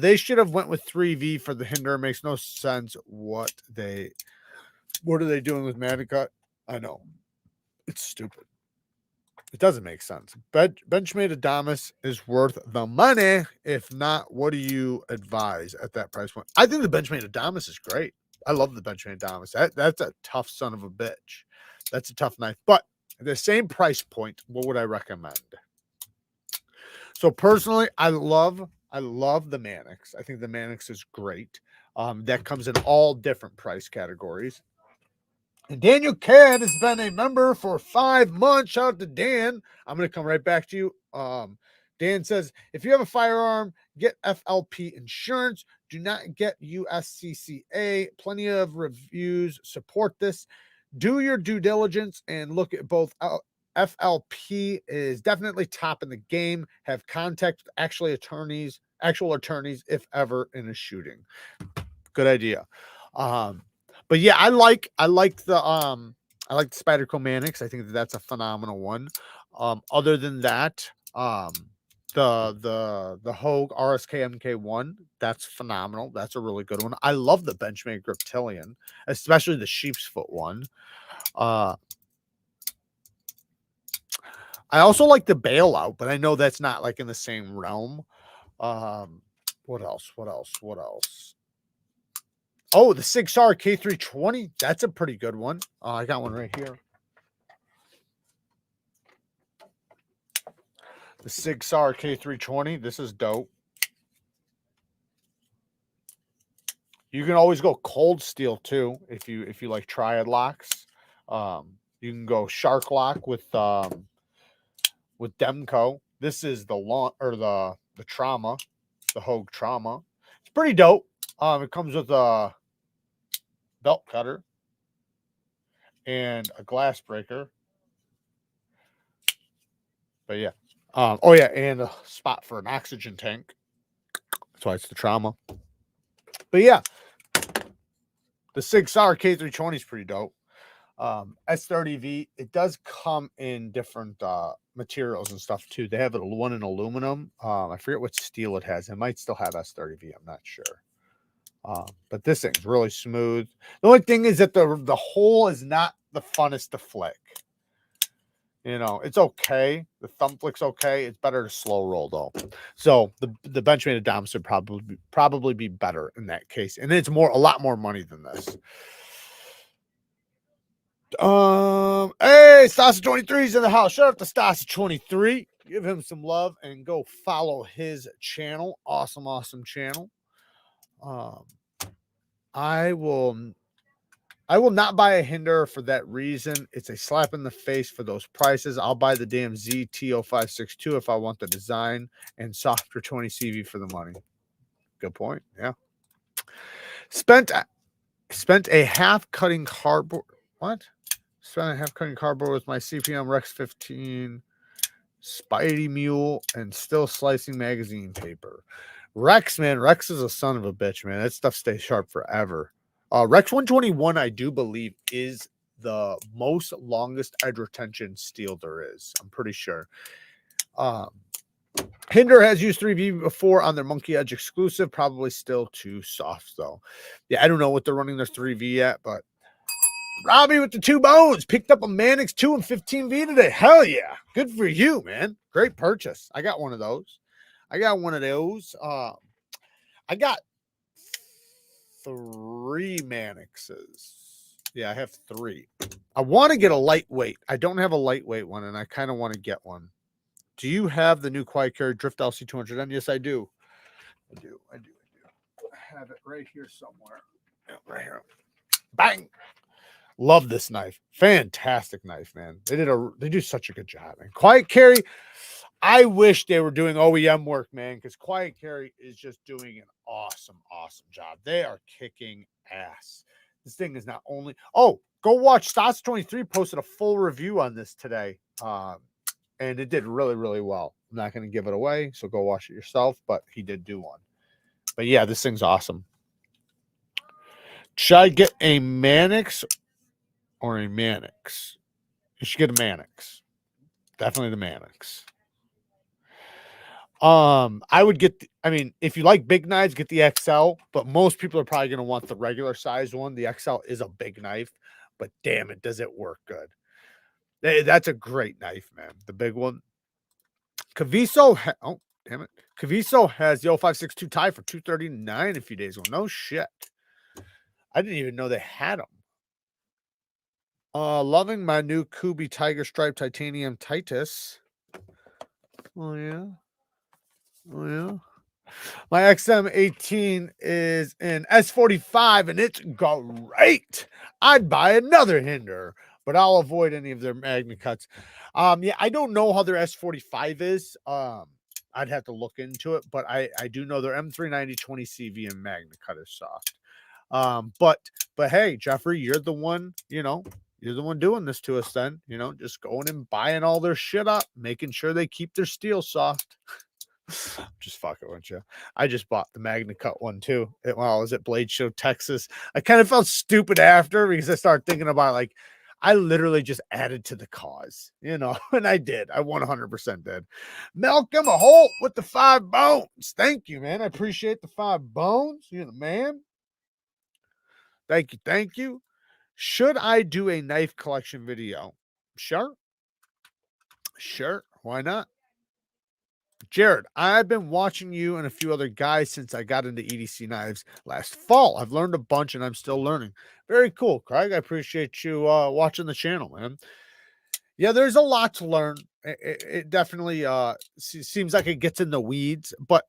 They should have went with 3V for the Hinderer. Makes no sense. What are they doing with Manicut? I know. It's stupid. It doesn't make sense. Benchmade Adamas is worth the money. If not, what do you advise at that price point? I think the Benchmade Adamas is great. I love the Benchmade Adamas. That's a tough son of a bitch. That's a tough knife. But at the same price point, what would I recommend? So personally, I love the Mannix. I think the Mannix is great. That comes in all different price categories. And Daniel Cad has been a member for 5 months. Shout out to Dan. I'm going to come right back to you. Dan says, if you have a firearm, get FLP insurance. Do not get USCCA. Plenty of reviews support this. Do your due diligence and look at both. FLP is definitely top in the game. Have contact with actual attorneys, if ever in a shooting. Good idea. But yeah, I like the Spyderco Mannix. I think that's a phenomenal one. Other than that, the Hogue RSK MK1, that's phenomenal. That's a really good one. I love the Benchmade Griptilian, especially the sheep's foot one. I also like the Bailout, but I know that's not like in the same realm. What else? Oh, the Sig Sauer K320. That's a pretty good one. I got one right here. The Sig Sauer K320. This is dope. You can always go cold steel too if you like triad locks. You can go shark lock with Demco. This is the trauma, the Hogue trauma. It's pretty dope. It comes with a belt cutter and a glass breaker. But yeah. Oh yeah, and a spot for an oxygen tank. That's why it's the trauma. But yeah, the Sig Sauer K320 is pretty dope. S30V, it does come in different materials and stuff too. They have one in aluminum. I forget what steel it has. It might still have S30V. I'm not sure. But this thing's really smooth. The only thing is that the hole is not the funnest to flick. You know, it's okay. The thumb flick's okay. It's better to slow roll though. So the Benchmade Adamas would probably be better in that case. And it's a lot more money than this. Hey, Stasa23's in the house. Shout out to Stasa23. Give him some love and go follow his channel. Awesome channel. I will not buy a Hinderer for that reason. It's a slap in the face for those prices. I'll buy the damn ZT0562 if I want the design and softer 20 CV for the money. Good point. Yeah. Spent a half cutting cardboard. What? Spent a half cutting cardboard with my CPM Rex 15 Spidey Mule and still slicing magazine paper. Rex, man. Rex is a son of a bitch, man. That stuff stays sharp forever. Rex 121, I do believe, is the most longest edge retention steel there is. I'm pretty sure. Hinderer has used 3V before on their Monkey Edge exclusive. Probably still too soft, though. Yeah, I don't know what they're running their 3V at, but Robbie with the 2 bones picked up a Mannix 2 and 15V today. Hell yeah. Good for you, man. Great purchase. I got one of those. I got 3 Mannixes. Yeah, I have 3. I want to get a lightweight. I don't have a lightweight one, and I kind of want to get one. Do you have the new Quiet Carry Drift LC200M? Yes, I do. I do. I have it right here somewhere. Yeah, right here. Bang. Love this knife. Fantastic knife, man. They do such a good job, man. Quiet Carry, I wish they were doing OEM work, man, because Quiet Carry is just doing an awesome job. They are kicking ass. This thing is not only... Oh, go watch Stats23 posted a full review on this today. And it did really well. I'm not going to give it away, so go watch it yourself, but he did do one. But yeah, this thing's awesome. Should I get a Mannix or a Mannix? You should get a Mannix. Definitely the Mannix. I would get, if you like big knives, get the XL, but most people are probably going to want the regular size one. The XL is a big knife, but damn it, does it work good. That's a great knife, man. The big one. KAVISO, oh, damn it. KAVISO has the 0562 tie for $239 a few days ago. No shit. I didn't even know they had them. Loving my new Kubi Tiger Stripe Titanium Titus. Oh, yeah. Oh, yeah. My XM18 is in S45, and it's great. I'd buy another Hinderer, but I'll avoid any of their Magna Cuts. Yeah, I don't know how their S45 is. I'd have to look into it, but I do know their M390 20CV and Magna Cut is soft. But hey, Jeffrey, you're the one, you're the one doing this to us then, just going and buying all their shit up, making sure they keep their steel soft. Just fucking with you. I just bought the Magna Cut one too. I was at Blade Show, Texas. I kind of felt stupid after because I started thinking about I literally just added to the cause, and I did. I 100% did. Malcolm a Holt with the 5 bones. Thank you, man. I appreciate the 5 bones. You're the man. Thank you. Should I do a knife collection video? Sure. Why not? Jared, I've been watching you and a few other guys since I got into EDC knives last fall. I've learned a bunch and I'm still learning. Very cool, Craig. I appreciate you watching the channel, man. Yeah, there's a lot to learn. It definitely seems like it gets in the weeds, but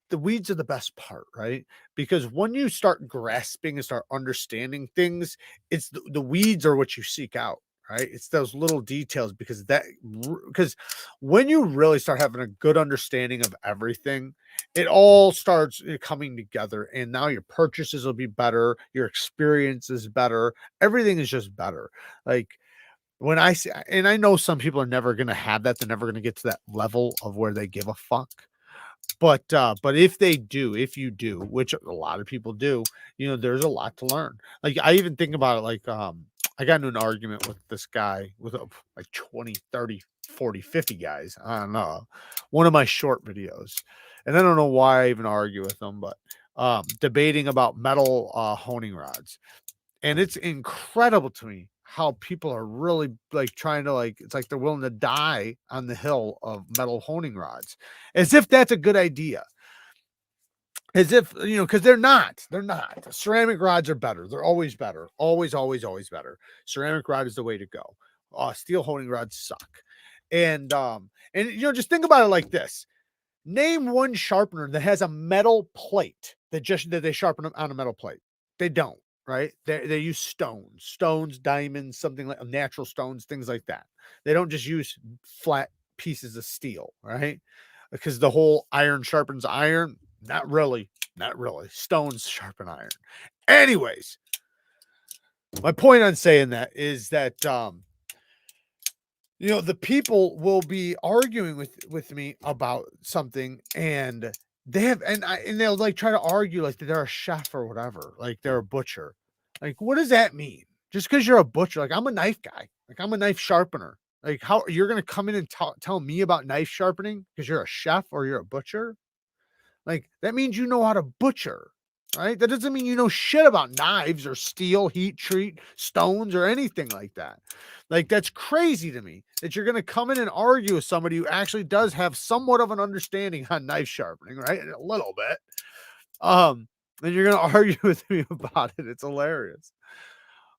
the weeds are the best part, right? Because when you start grasping and start understanding things, it's the weeds are what you seek out, right? It's those little details because when you really start having a good understanding of everything, it all starts coming together, and now your purchases will be better, your experience is better, everything is just better. Like when I see, and I know some people are never going to have that, they're never going to get to that level of where they give a fuck, but if they do, if you do, which a lot of people do, there's a lot to learn. Like I even think about it like I got into an argument with this guy with like 20, 30, 40, 50 guys. I don't know. One of my short videos. And I don't know why I even argue with them, but debating about metal honing rods. And it's incredible to me how people are really like trying to like it's like they're willing to die on the hill of metal honing rods as if that's a good idea. As if, because they're not. Ceramic rods are better. They're always better. Always, always, always better. Ceramic rod is the way to go. Steel honing rods suck. And just think about it like this. Name one sharpener that has a metal plate that they sharpen on a metal plate. They don't, right? They use stones, diamonds, something like natural stones, things like that. They don't just use flat pieces of steel, right? Because the whole iron sharpens iron. Not really. Not really. Stones sharpen iron. Anyways, my point on saying that is that the people will be arguing with me about something, and they'll like try to argue like that they're a chef or whatever, like they're a butcher. Like, what does that mean? Just because you're a butcher, like I'm a knife guy, like I'm a knife sharpener. Like, how you're gonna come in and tell me about knife sharpening because you're a chef or you're a butcher? Like, that means you know how to butcher, right? That doesn't mean you know shit about knives or steel, heat treat, stones, or anything like that. Like, that's crazy to me that you're going to come in and argue with somebody who actually does have somewhat of an understanding on knife sharpening, right? A little bit. And you're going to argue with me about it. It's hilarious.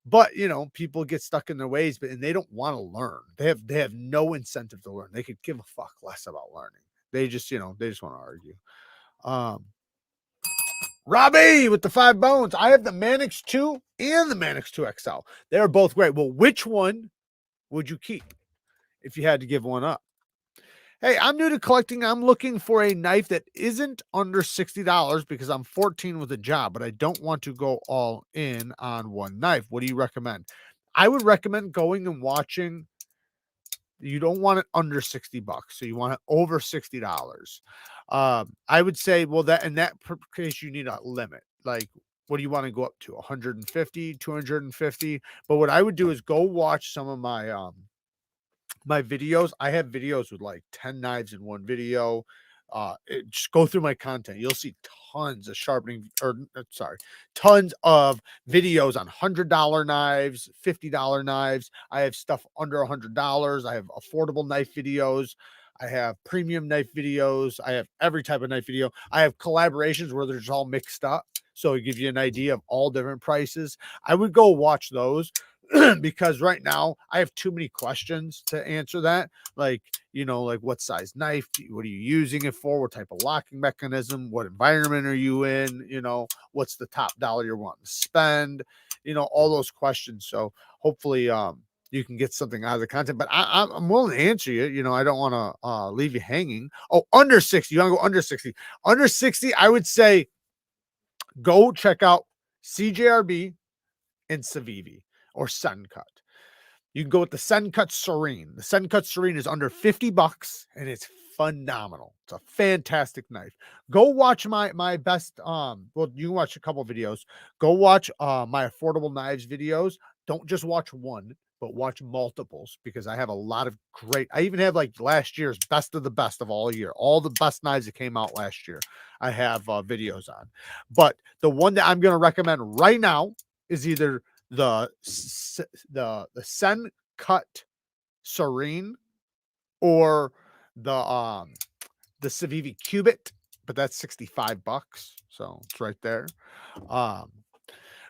But people get stuck in their ways, and they don't want to learn. They have no incentive to learn. They could give a fuck less about learning. They just want to argue. Robbie with the 5 bones. I have the Manix 2 and the Manix 2 XL. They're both great. Well, which one would you keep if you had to give one up? Hey, I'm new to collecting. I'm looking for a knife that isn't under $60 because I'm 14 with a job, but I don't want to go all in on one knife. What do you recommend? I would recommend going and watching. You don't want it under $60, so you want it over $60. I would say, well, that in that case, you need a limit. Like, what do you want to go up to? 150, 250? But what I would do is go watch some of my videos. I have videos with like 10 knives in one video. Just go through my content. You'll see tons of tons of videos on $100 knives, $50 knives. I have stuff under $100. I have affordable knife videos. I have premium knife videos. I have every type of knife video. I have collaborations where they're just all mixed up, so it gives you an idea of all different prices. I would go watch those. Because right now I have too many questions to answer that. Like, like what size knife, what are you using it for? What type of locking mechanism? What environment are you in? What's the top dollar you're wanting to spend? All those questions. So hopefully, you can get something out of the content, but I'm willing to answer you. I don't want to leave you hanging. Oh, under 60. You want to go under 60? Under 60, I would say go check out CJRB and Civivi or Suncut. You can go with the Suncut Serene. The Suncut Serene is under $50 and it's phenomenal. It's a fantastic knife. Go watch my best well, you can watch a couple videos. Go watch my affordable knives videos. Don't just watch one, but watch multiples, because I have a lot of I even have like last year's best of the best of all year. All the best knives that came out last year, I have videos on. But the one that I'm going to recommend right now is either the Sen Cut Serene or the Civivi Cubit, but that's $65, so it's right there.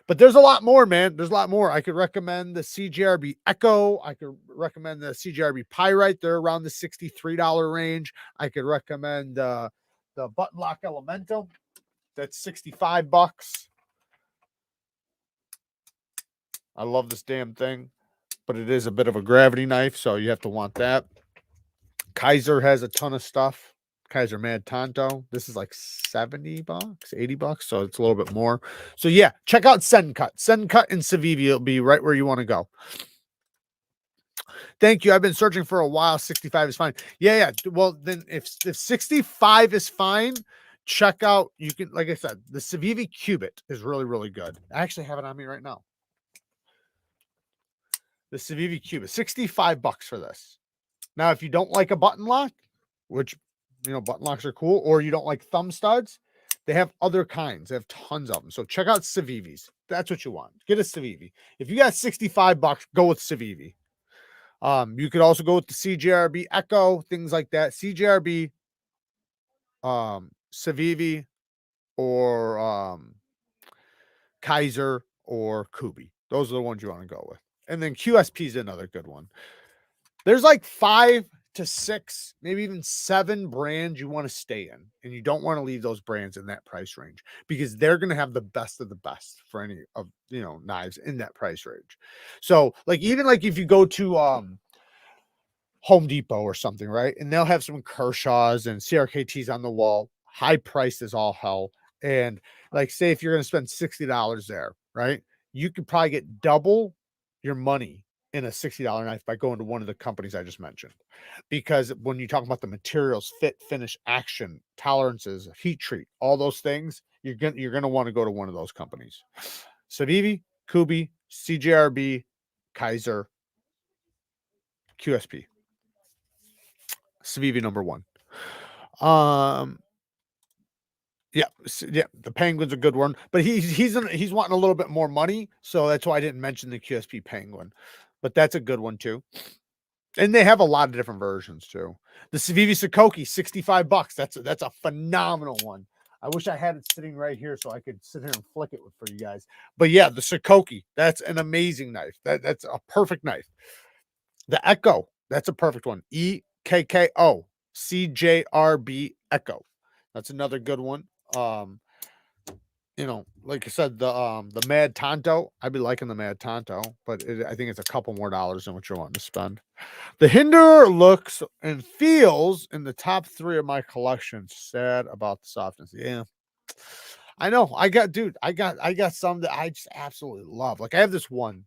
But there's a lot more, man. There's a lot more. I could recommend the CJRB Echo. I could recommend the CJRB Pyrite. They're around the $63 range. I could recommend the Button Lock Elemental. That's 65 bucks. I love this damn thing, but it is a bit of a gravity knife, so you have to want that. Kaiser has a ton of stuff. Kaiser Mad Tonto. This is like 70 bucks, 80 bucks, so it's a little bit more. So yeah, check out Sencut. Sencut and Civivi will be right where you want to go. Thank you. I've been searching for a while. 65 is fine. Yeah. Well, then if 65 is fine, check out, you can, like I said, the Civivi Cubit is really, really good. I actually have it on me right now. The Civivi Cubit, 65 bucks for this. Now, if you don't like a button lock, which, you know, button locks are cool, or you don't like thumb studs, they have other kinds. They have tons of them. So check out Civivis. That's what you want. Get a Civivi. If you got 65 bucks, go with Civivi. You could also go with the CJRB Echo, things like that. CJRB, Civivi, or Kaiser or Kubi. Those are the ones you want to go with. And then QSP is another good one. There's like 5 to 6, maybe even 7 brands you want to stay in, and you don't want to leave those brands in that price range because they're going to have the best of the best for any of, you know, knives in that price range. So like, even like if you go to Home Depot or something, right, and they'll have some Kershaws and CRKTs on the wall, high price is all hell. And like, say if you're going to spend $60 there, right, you could probably get double your money in a $60 knife by going to one of the companies I just mentioned. Because when you talk about the materials, fit, finish, action, tolerances, heat treat, all those things, you're gonna want to go to one of those companies. Civivi, Kubi, CJRB, Kaiser, QSP. Civivi number 1. Yeah, the Penguin's a good one, but he's wanting a little bit more money, so that's why I didn't mention the QSP Penguin. But that's a good one too. And they have a lot of different versions too. The Civivi Sokoki, 65 bucks. That's a phenomenal one. I wish I had it sitting right here so I could sit here and flick it for you guys. But yeah, the Sokoki, that's an amazing knife. That's a perfect knife. The Echo, that's a perfect one. EKKO, CJRB Echo. That's another good one. You know, like I said, the Mad Tonto, I'd be liking the Mad Tonto, but I think it's a couple more dollars than what you're wanting to spend. The Hinderer looks and feels in the top 3 of my collection. Sad about the softness. Yeah, I know. I got some that I just absolutely love. Like I have this one.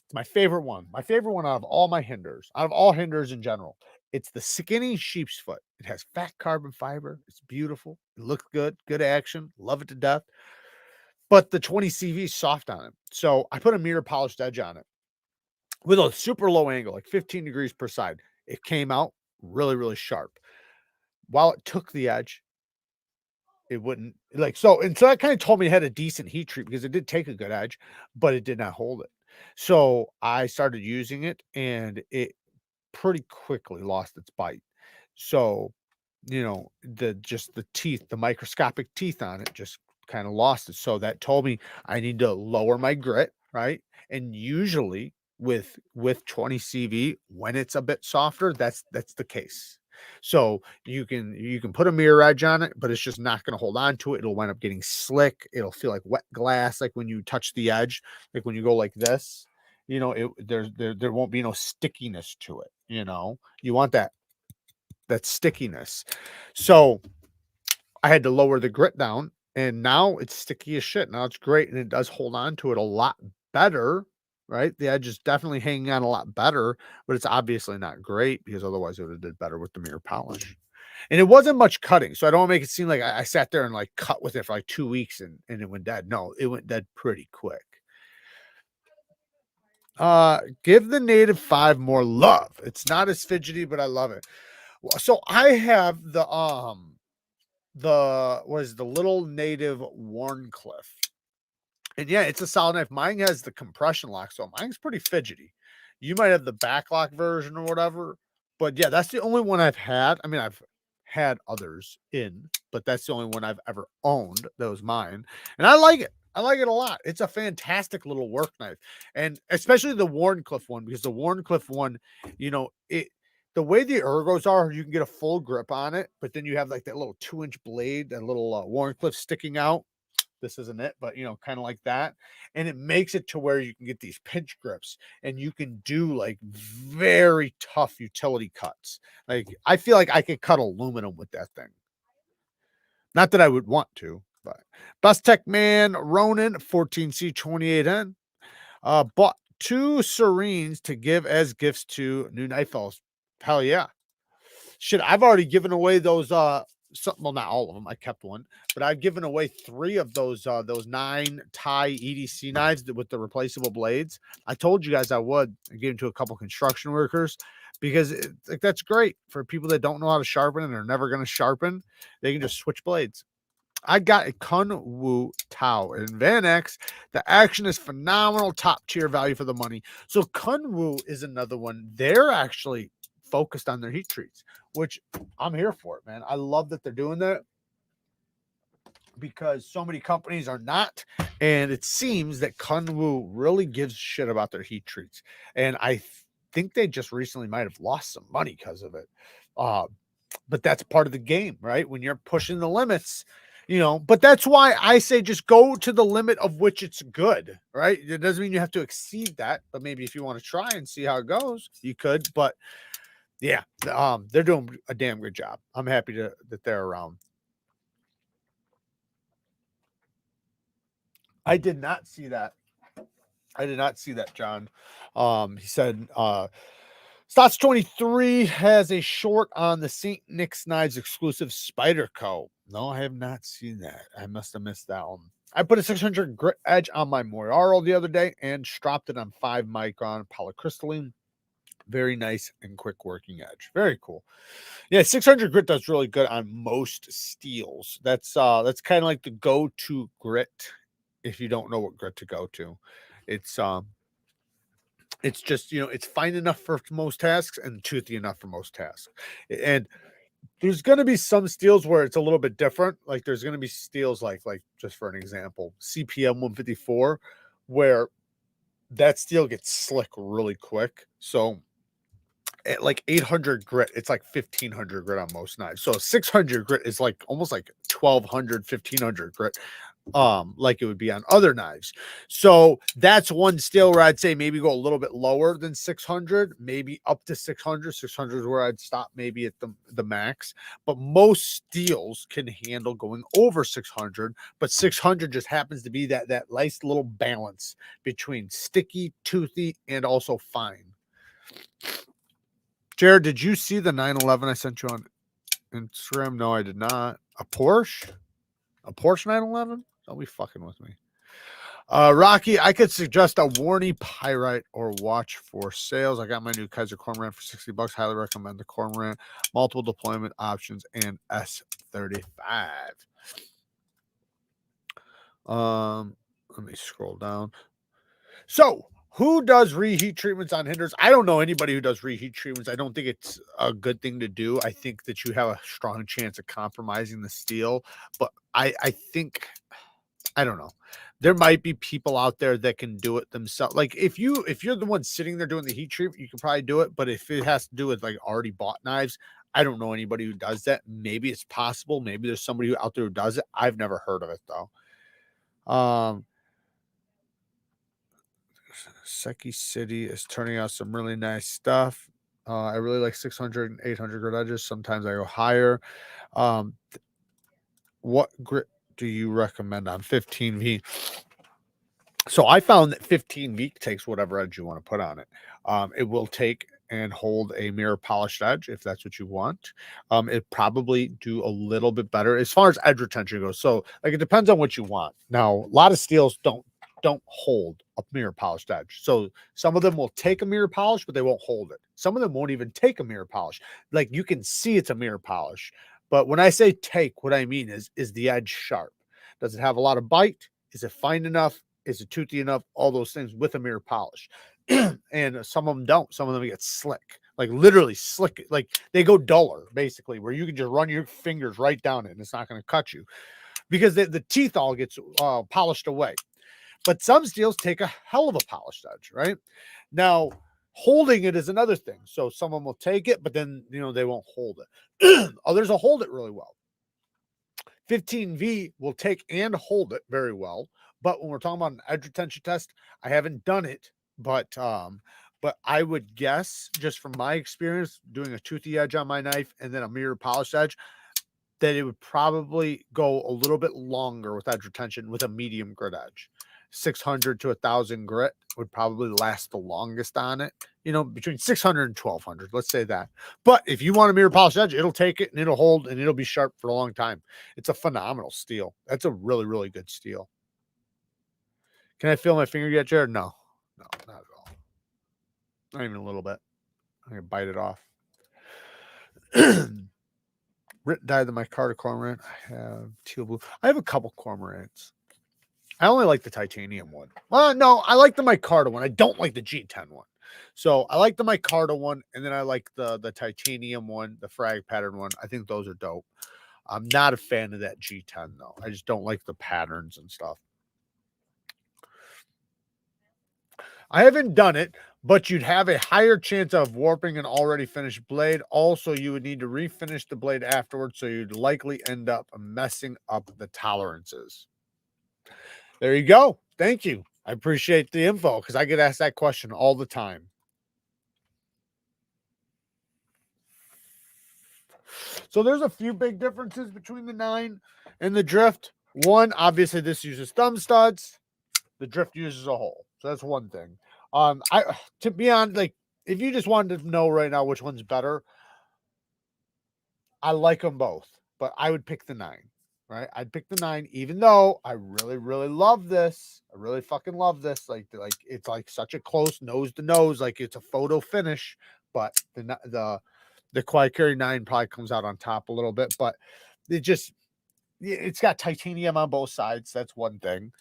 It's my favorite one. My favorite one out of all my Hinderers, out of all Hinderers in general. It's the skinny sheep's foot. It has fat carbon fiber. It's beautiful. It looks good. Good action. Love it to death. But the 20 CV is soft on it. So I put a mirror polished edge on it with a super low angle, like 15 degrees per side. It came out really, really sharp. While it took the edge, it wouldn't like so. And so that kind of told me it had a decent heat treat because it did take a good edge, but it did not hold it. So I started using it and it pretty quickly lost its bite. So, you know, the teeth, the microscopic teeth on it just kind of lost it. So that told me I need to lower my grit, right? And usually with 20 CV, when it's a bit softer, that's the case. So you can put a mirror edge on it, but it's just not going to hold on to it. It'll wind up getting slick. It'll feel like wet glass, like when you touch the edge, like when you go like this, you know, there won't be no stickiness to it. You know, you want that stickiness. So I had to lower the grit down, and now it's sticky as shit. Now it's great, and it does hold on to it a lot better, right? The edge is definitely hanging on a lot better, but it's obviously not great because otherwise it would have did better with the mirror polish. And it wasn't much cutting, so I don't make it seem like I sat there and like cut with it for like 2 weeks and it went dead. No, it went dead pretty quick. Give the Native 5 more love. It's not as fidgety, but I love it. So I have the little Native Warncliffe. And yeah, it's a solid knife. Mine has the compression lock, so mine's pretty fidgety. You might have the backlock version or whatever, but yeah, that's the only one I've had. I mean, I've had others in, but that's the only one I've ever owned that was mine, and I like it. I like it a lot. It's a fantastic little work knife, and especially the Wharncliffe one, because the Wharncliffe one, you know, the way the ergos are, you can get a full grip on it, but then you have like that little 2-inch blade, that little Wharncliffe sticking out. This isn't it, but you know, kind of like that. And it makes it to where you can get these pinch grips and you can do like very tough utility cuts. Like I feel like I could cut aluminum with that thing. Not that I would want to, but Best Tech Man Ronin 14C28N bought 2 Serenes to give as gifts to new knife fellows. Hell yeah. Shit, I've already given away those well, not all of them. I kept one, but I've given away 3 of those 9 Thai EDC knives with the replaceable blades. I told you guys I would. I gave them to a couple construction workers because like that's great for people that don't know how to sharpen and are never going to sharpen. They can just switch blades. I got a Kunwu Tao in Van X. The action is phenomenal, top tier value for the money. So Kunwu is another one. They're actually focused on their heat treats, which I'm here for it, man. I love that they're doing that because so many companies are not. And it seems that Kunwu really gives shit about their heat treats. And I think they just recently might have lost some money because of it. But that's part of the game, right? When you're pushing the limits, you know, but that's why I say just go to the limit of which it's good, right? It doesn't mean you have to exceed that, but maybe if you want to try and see how it goes, you could. But yeah, they're doing a damn good job. I'm happy that they're around. I did not see that. I did not see that, John. He said Stotts 23 has a short on the St. Nick's Knives exclusive Spyderco. No, I have not seen that. I must have missed that one. I put a 600 grit edge on my Moyaro the other day and stropped it on 5 micron polycrystalline. Very nice and quick working edge. Very cool. Yeah, 600 grit does really good on most steels. That's kind of like the go-to grit if you don't know what grit to go to. It's just, you know, it's fine enough for most tasks and toothy enough for most tasks. And there's going to be some steels where it's a little bit different. Like there's going to be steels like just for an example, CPM 154, where that steel gets slick really quick. So at like 800 grit, it's like 1500 grit on most knives. So 600 grit is like almost like 1200, 1500 grit. Like it would be on other knives. So that's one steel where I'd say maybe go a little bit lower than 600, maybe up to 600. 600 is where I'd stop maybe at the max. But most steels can handle going over 600, but 600 just happens to be that nice little balance between sticky, toothy, and also fine. Jared, did you see the 911 I sent you on Instagram? No, I did not. A Porsche 911? Don't be fucking with me. Rocky, I could suggest a Warney Pyrite or watch for sales. I got my new Kaiser Cormorant for $60. Highly recommend the Cormorant. Multiple deployment options and S35. Let me scroll down. So, who does reheat treatments on Hinders? I don't know anybody who does reheat treatments. I don't think it's a good thing to do. I think that you have a strong chance of compromising the steel, but I think, I don't know. There might be people out there that can do it themselves. Like if you're the one sitting there doing the heat treatment, you can probably do it. But if it has to do with like already bought knives, I don't know anybody who does that. Maybe it's possible. Maybe there's somebody out there who does it. I've never heard of it though. Seki City is turning out some really nice stuff. I really like 600 and 800 grit edges. Sometimes I go higher. What grit do you recommend on 15V? So I found that 15V takes whatever edge you want to put on it. It will take and hold a mirror polished edge if that's what you want. It probably do a little bit better as far as edge retention goes. So like it depends on what you want. Now, a lot of steels don't hold a mirror polished edge. So some of them will take a mirror polish, but they won't hold it. Some of them won't even take a mirror polish. Like you can see it's a mirror polish. But when I say take, what I mean is the edge sharp? Does it have a lot of bite? Is it fine enough? Is it toothy enough? All those things with a mirror polish. And some of them don't. Some of them get slick, like literally slick. Like they go duller, basically, where you can just run your fingers right down it and it's not going to cut you. because the teeth all gets polished away. But some steels take a hell of a polished edge, right? Now, holding it is another thing. So someone will take it, but then, you know, they won't hold it. Others will hold it really well. 15V will take and hold it very well. But when we're talking about an edge retention test, I haven't done it, but I would guess, just from my experience doing a toothy edge on my knife and then a mirror polished edge, that it would probably go a little bit longer with edge retention with a medium grit edge. 600 to 1,000 grit would probably last the longest on it, you know, between 600 and 1,200, let's say that. But if you want a mirror polished edge, it'll take it and it'll hold and it'll be sharp for a long time. It's a phenomenal steel. That's a really, really good steel. Can I feel my finger yet, Jared? No, not at all. Not even a little bit. I'm gonna bite it off. Rit dyed the micarta cormorant. I have teal blue. I have a couple cormorants. I only like the titanium one. Well, no, I like the micarta one. I don't like the G10 one. So I like the micarta one, and then I like the titanium one, the frag pattern one. I think those are dope. I'm not a fan of that G10 though. I just don't like the patterns and stuff. I haven't done it, but you'd have a higher chance of warping an already finished blade. Also, you would need to refinish the blade afterwards, so you'd likely end up messing up the tolerances. There you go. Thank you. I appreciate the info because I get asked that question all the time. So there's a few big differences between the 9 and the drift. One, obviously, this uses thumb studs. The drift uses a hole. So that's one thing. To be honest, like, if you just wanted to know right now which one's better, I like them both, but I would pick the 9, right? I'd pick the 9, even though I really, really love this. I really fucking love this. Like it's like such a close nose to nose, like it's a photo finish, but the Quiet Carry 9 probably comes out on top a little bit, but it's got titanium on both sides. That's one thing.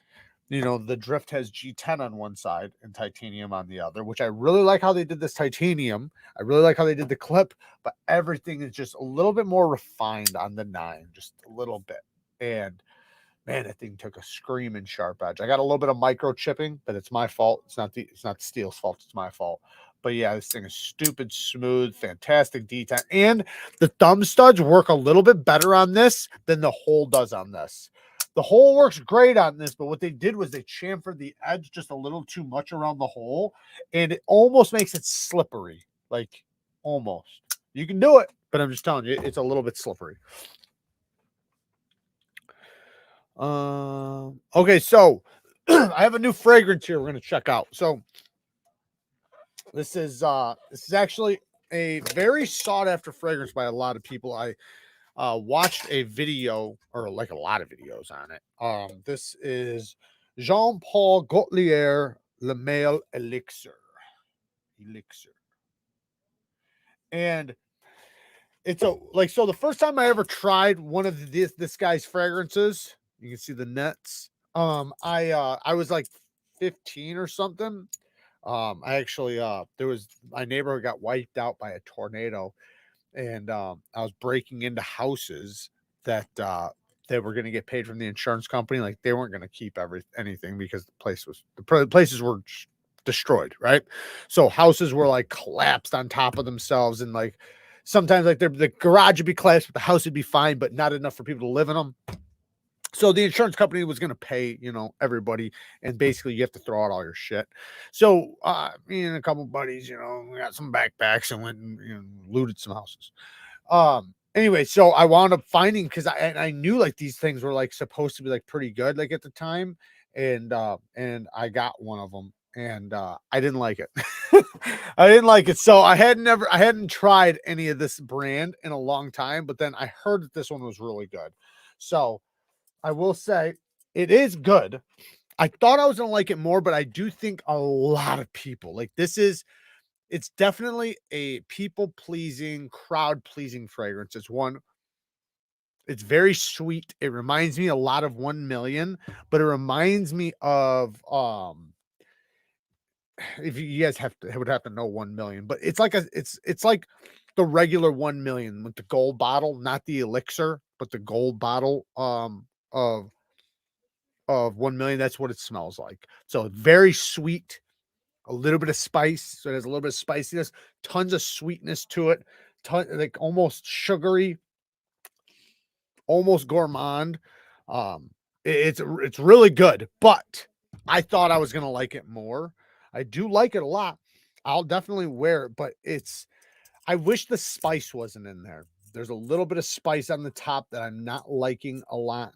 You know, the drift has G10 on one side and titanium on the other, which I really like how they did this titanium. I really like how they did the clip, but everything is just a little bit more refined on the 9, just a little bit. And man, that thing took a screaming sharp edge. I got a little bit of microchipping, but it's my fault. It's not the steel's fault. It's my fault. But yeah, this thing is stupid smooth, fantastic detent. And the thumb studs work a little bit better on this than the hole does on this. The hole works great on this, but what they did was they chamfered the edge just a little too much around the hole, and it almost makes it slippery. Like, almost. You can do it, but I'm just telling you, it's a little bit slippery. Okay, so I have a new fragrance here we're going to check out. So this is actually a very sought after fragrance by a lot of people. I watched a video, or like a lot of videos on it. This is Jean-Paul Gaultier Le Male Elixir. And it's so the first time I ever tried one of this guy's fragrances, you can see the nets. I was like 15 or something. I actually there was my neighborhood got wiped out by a tornado, and I was breaking into houses that they were going to get paid from the insurance company. Like, they weren't going to keep anything because the places were destroyed, right? So houses were like collapsed on top of themselves, and like sometimes like the garage would be collapsed, but the house would be fine, but not enough for people to live in them. So the insurance company was going to pay, you know, everybody, and basically you have to throw out all your shit. So me and a couple buddies, you know, we got some backpacks and went and, you know, looted some houses. Anyway, so I wound up finding, because I knew like these things were like supposed to be like pretty good like at the time, and I got one of them, and I didn't like it. I didn't like it. So I hadn't tried any of this brand in a long time, but then I heard that this one was really good. So I will say it is good. I thought I was going to like it more, but I do think a lot of people like it's definitely a people-pleasing, crowd-pleasing fragrance. It's very sweet. It reminds me a lot of 1 Million, but it reminds me of if you guys would have to know 1 Million, but it's like it's like the regular 1 Million with the gold bottle, not the elixir, but the gold bottle of 1 million. That's what it smells like. So very sweet, a little bit of spice. So there's a little bit of spiciness, tons of sweetness to it, like almost sugary, almost gourmand. It's really good, but I thought I was gonna like it more. I do like it a lot. I'll definitely wear it, but I wish the spice wasn't in there. There's a little bit of spice on the top that I'm not liking a lot,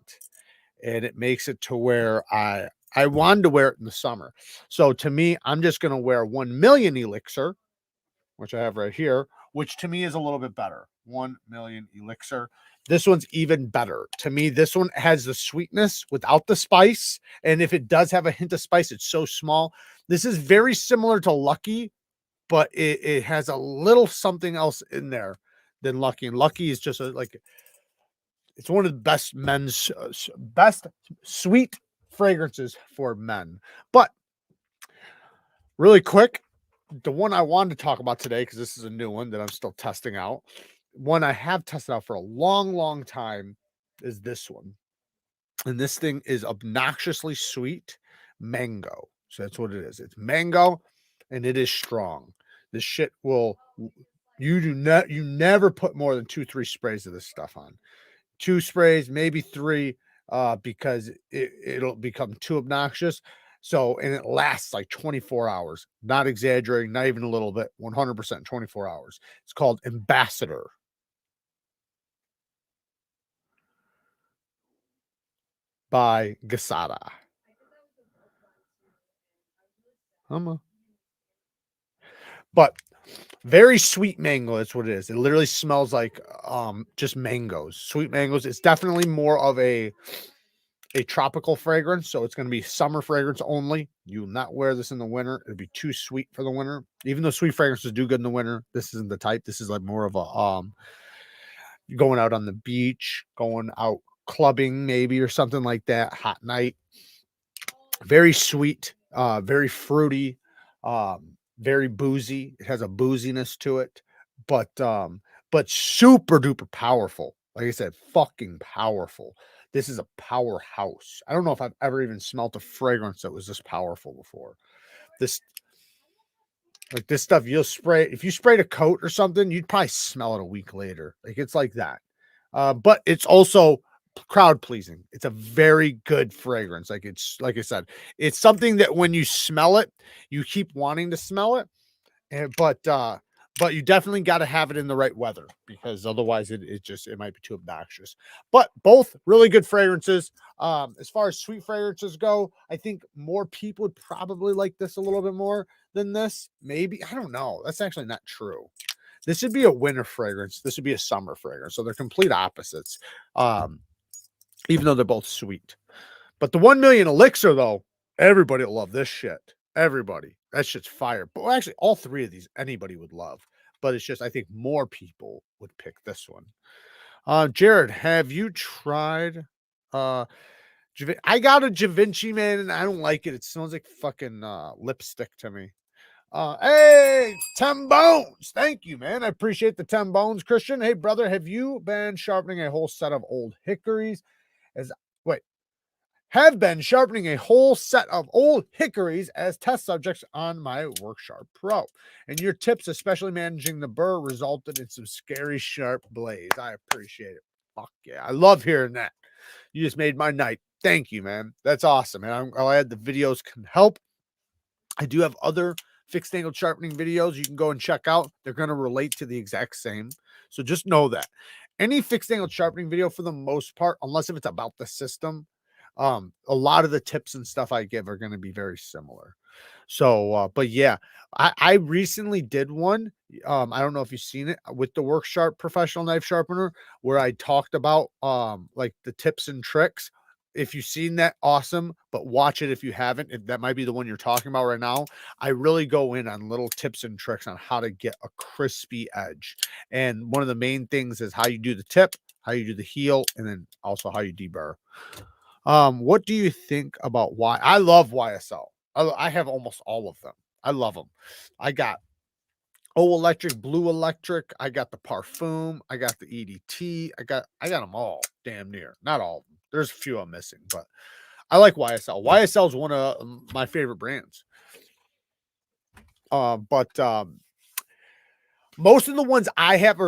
and it makes it to where I wanted to wear it in the summer. So to me, I'm just gonna wear 1 million elixir, which I have right here, which to me is a little bit better. 1 million elixir. This one's even better. To me, this one has the sweetness without the spice. And if it does have a hint of spice, it's so small. This is very similar to Lucky, but it has a little something else in there than Lucky. And Lucky is just like, it's one of the best best sweet fragrances for men. But really quick, the one I wanted to talk about today, because this is a new one that I'm still testing out. One I have tested out for a long, long time is this one. And this thing is obnoxiously sweet mango. So that's what it is. It's mango and it is strong. This shit will, you never put more than 2-3 sprays of this stuff on. 2 sprays, maybe 3, because it'll become too obnoxious. So, and it lasts like 24 hours. Not exaggerating, not even a little bit. 100% 24 hours. It's called Ambassador by Gasada. But very sweet mango. That's what it is. It literally smells like just mangoes, sweet mangoes. It's definitely more of a tropical fragrance, so it's going to be summer fragrance only. You will not wear this in the winter. It'd be too sweet for the winter. Even though sweet fragrances do good in the winter, this isn't the type. This is like more of a going out on the beach, going out clubbing maybe or something like that, hot night. Very sweet, very fruity, very boozy. It has a booziness to it, but super duper powerful. Like I said, fucking powerful. This is a powerhouse. I don't know if I've ever even smelt a fragrance that was this powerful before. This like this stuff you'll spray. If you sprayed a coat or something, you'd probably smell it a week later. Like it's like that. But it's also crowd pleasing. It's a very good fragrance. Like it's like I said, it's something that when you smell it, you keep wanting to smell it. But you definitely got to have it in the right weather because otherwise it might be too obnoxious. But both really good fragrances. As far as sweet fragrances go, I think more people would probably like this a little bit more than this. Maybe, I don't know. That's actually not true. This would be a winter fragrance. This would be a summer fragrance. So they're complete opposites. Even though they're both sweet. But the 1 million elixir, though, everybody will love this shit. Everybody. That shit's fire. But actually, all 3 of these, anybody would love. But it's just, I think more people would pick this one. Jared, have you tried I got a Givenchy, man, and I don't like it. It smells like fucking lipstick to me. Hey, 10 bones. Thank you, man. I appreciate the 10 bones, Christian. Hey, brother, have you been sharpening a whole set of old hickories? Have been sharpening a whole set of old hickories as test subjects on my WorkSharp Pro. And your tips, especially managing the burr, resulted in some scary sharp blades. I appreciate it. Fuck yeah. I love hearing that. You just made my night. Thank you, man. That's awesome. And I'm glad the videos can help. I do have other fixed angle sharpening videos you can go and check out. They're going to relate to the exact same. So just know that. Any fixed angle sharpening video, for the most part, unless if it's about the system, a lot of the tips and stuff I give are going to be very similar. So, but yeah, I recently did one. I don't know if you've seen it with the WorkSharp professional knife sharpener, where I talked about like the tips and tricks. If you've seen that, awesome. But watch it if you haven't. If that might be the one you're talking about right now. I really go in on little tips and tricks on how to get a crispy edge. And one of the main things is how you do the tip, how you do the heel, and then also how you deburr. What do you think about why? I love YSL. I have almost all of them. I love them. I got O Electric, Blue Electric. I got the Parfum. I got the EDT. I got them all damn near. Not all of them. There's a few I'm missing, but I like YSL. YSL is one of my favorite brands. Most of the ones I have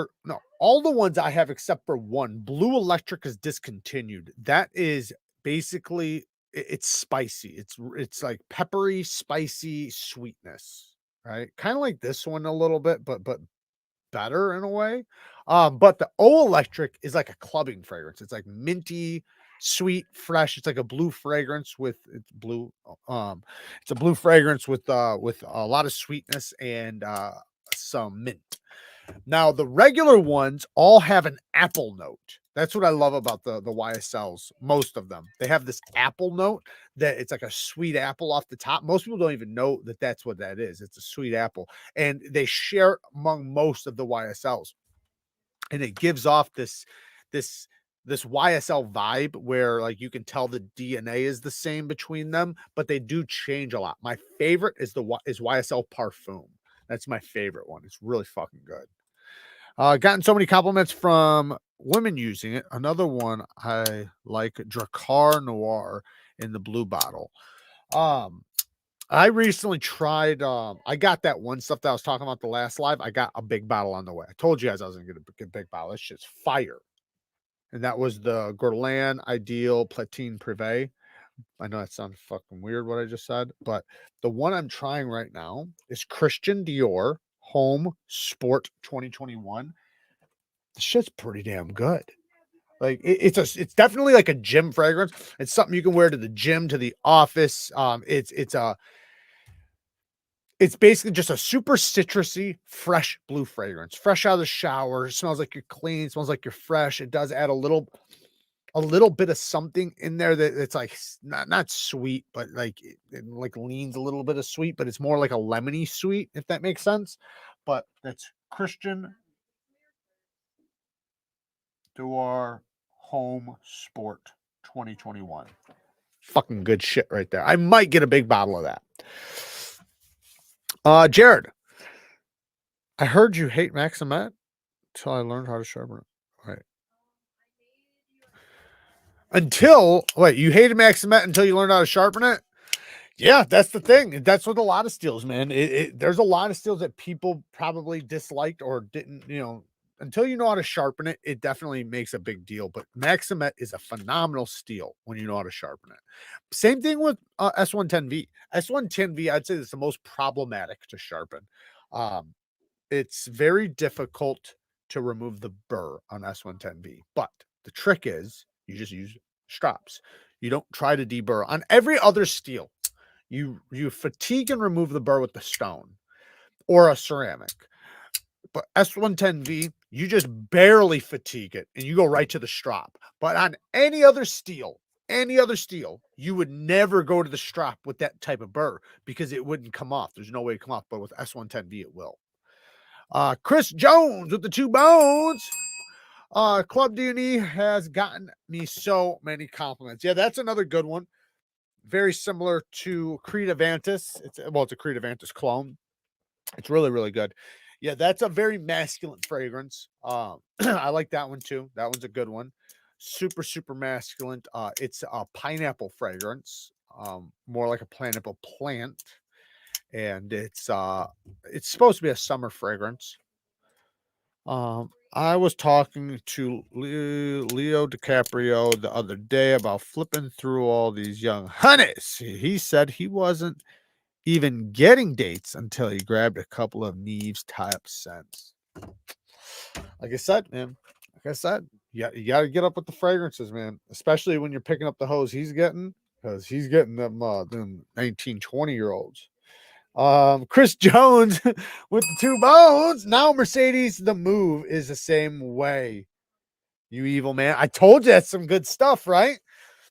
all the ones I have except for one. Blue Electric is discontinued. That is basically it's spicy. It's like peppery, spicy sweetness, right? Kind of like this one a little bit, but better in a way. But the O Electric is like a clubbing fragrance. It's like minty, sweet, fresh. It's like a blue fragrance with it's blue. It's a blue fragrance with a lot of sweetness and some mint. Now the regular ones all have an apple note. That's what I love about the YSLs. Most of them, they have this apple note that it's like a sweet apple off the top. Most people don't even know that that's what that is. It's a sweet apple, and they share among most of the YSLs, and it gives off this YSL vibe where like you can tell the DNA is the same between them, but they do change a lot. My favorite is YSL Parfum. That's my favorite one. It's really fucking good. Gotten so many compliments from women using it. Another one I like, Dracar Noir in the blue bottle. I recently tried, I got that one stuff that I was talking about the last live. I got a big bottle on the way. I told you guys I was going to get a big bottle. This shit's fire. And that was the Guerlain Ideal Platine Privé. I know that sounds fucking weird what I just said, but the one I'm trying right now is Christian Dior Home Sport 2021. The shit's pretty damn good. Like it's definitely like a gym fragrance. It's something you can wear to the gym, to the office. It's basically just a super citrusy, fresh blue fragrance, fresh out of the shower. It smells like you're clean. It smells like you're fresh. It does add a little bit of something in there that it's like not sweet, but like it like leans a little bit of sweet, but it's more like a lemony sweet, if that makes sense. But that's Christian Dior Home Sport 2021. Fucking good shit right there. I might get a big bottle of that. Jared, I heard you hate Maximet until I learned how to sharpen it. Right. You hated Maximet until you learned how to sharpen it? Yeah, that's the thing. That's with a lot of steels, man. There's a lot of steels that people probably disliked or didn't, until you know how to sharpen it, it definitely makes a big deal. But Maximet is a phenomenal steel when you know how to sharpen it. Same thing with S110V. S110V, I'd say, is the most problematic to sharpen. It's very difficult to remove the burr on S110V, but the trick is you just use straps. You don't try to deburr. On every other steel, you fatigue and remove the burr with the stone or a ceramic. But S110V, you just barely fatigue it and you go right to the strap. But on any other steel, you would never go to the strap with that type of burr because it wouldn't come off. There's no way to come off, but with S110V, it will. Chris Jones with the 2 bones. Club D&E has gotten me so many compliments. Yeah, that's another good one. Very similar to Creed Avantis. It's a Creed Avantis clone. It's really, really good. Yeah, that's a very masculine fragrance. I like that one too. That one's a good one. Super, super masculine. It's a pineapple fragrance, more like a pineapple plant, and it's supposed to be a summer fragrance. I was talking to Leo DiCaprio the other day about flipping through all these young honeys. He said he wasn't even getting dates until he grabbed a couple of Neeves type scents. Like I said, man, you got to get up with the fragrances, man, especially when you're picking up the hose he's getting, because he's getting them 19, 20-year-olds. Chris Jones with the 2 bones. Now Mercedes, the move is the same way. You evil man. I told you that's some good stuff, right?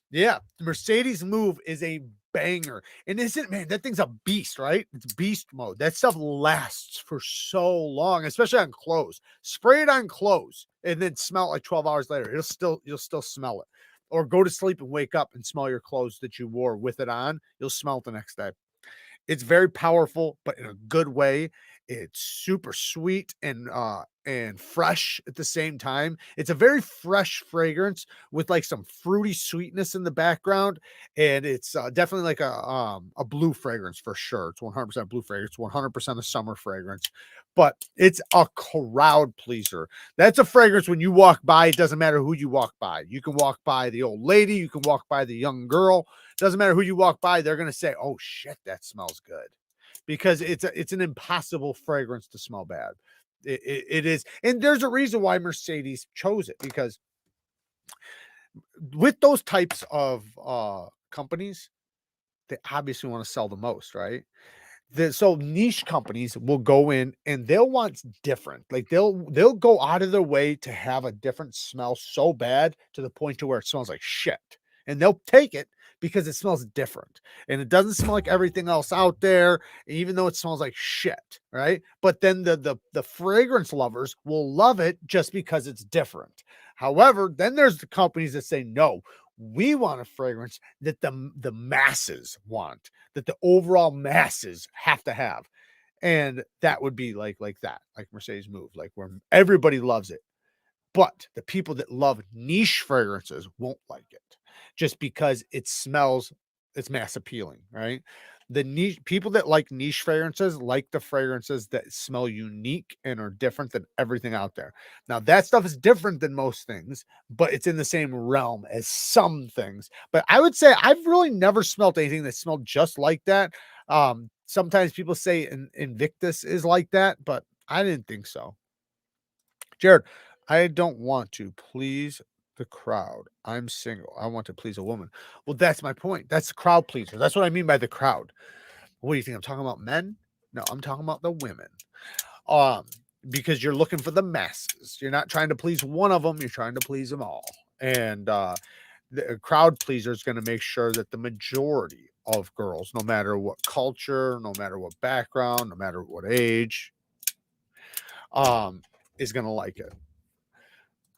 Yeah. Mercedes move is a banger. And isn't, man, that thing's a beast, right? It's beast mode. That stuff lasts for so long, especially on clothes. Spray it on clothes and then smell it like 12 hours later. You'll still smell it. Or go to sleep and wake up and smell your clothes that you wore with it on. You'll smell it the next day. It's very powerful, but in a good way. It's super sweet and fresh at the same time. It's a very fresh fragrance with like some fruity sweetness in the background, and it's definitely like a blue fragrance for sure. It's 100% blue fragrance, 100% a summer fragrance, but it's a crowd pleaser. That's a fragrance when you walk by, it doesn't matter who you walk by. You can walk by the old lady, you can walk by the young girl. Doesn't matter who you walk by, they're gonna say, "Oh shit, that smells good," because it's an impossible fragrance to smell bad. It is, and there's a reason why Mercedes chose it, because with those types of companies, they obviously want to sell the most, right? So niche companies will go in and they'll want different. Like they'll go out of their way to have a different smell so bad to the point to where it smells like shit. And they'll take it because it smells different. And it doesn't smell like everything else out there, even though it smells like shit, right? But then the fragrance lovers will love it just because it's different. However, then there's the companies that say, no, we want a fragrance that the masses want, that the overall masses have to have. And that would be like that, like Mercedes Move, like where everybody loves it. But the people that love niche fragrances won't like it just because it smells, it's mass appealing, right? The niche people that like niche fragrances like the fragrances that smell unique and are different than everything out there. Now, that stuff is different than most things, but it's in the same realm as some things. But I would say I've really never smelled anything that smelled just like that. Sometimes people say Invictus is like that, but I didn't think so. Jared, I don't want to please the crowd. I'm single. I want to please a woman. Well, that's my point. That's the crowd pleaser. That's what I mean by the crowd. What do you think? I'm talking about men? No, I'm talking about the women. Um, because you're looking for the masses. You're not trying to please one of them, you're trying to please them all. And the crowd pleaser is going to make sure that the majority of girls, no matter what culture, no matter what background, no matter what age, is going to like it.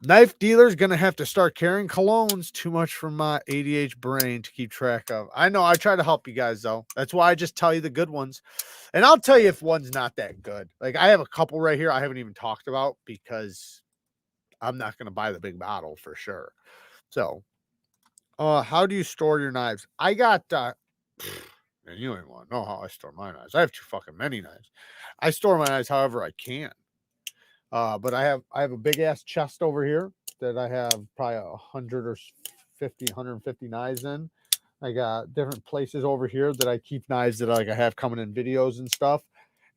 Knife dealer's gonna have to start carrying colognes. Too much for my ADH brain to keep track of. I know. I try to help you guys though. That's why I just tell you the good ones, and I'll tell you if one's not that good. Like I have a couple right here I haven't even talked about because I'm not gonna buy the big bottle for sure. So, how do you store your knives? I got. And you ain't want to know how I store my knives. I have too fucking many knives. I store my knives however I can. But I have a big ass chest over here that I have probably 150 knives in. I got different places over here that I keep knives that I have coming in videos and stuff.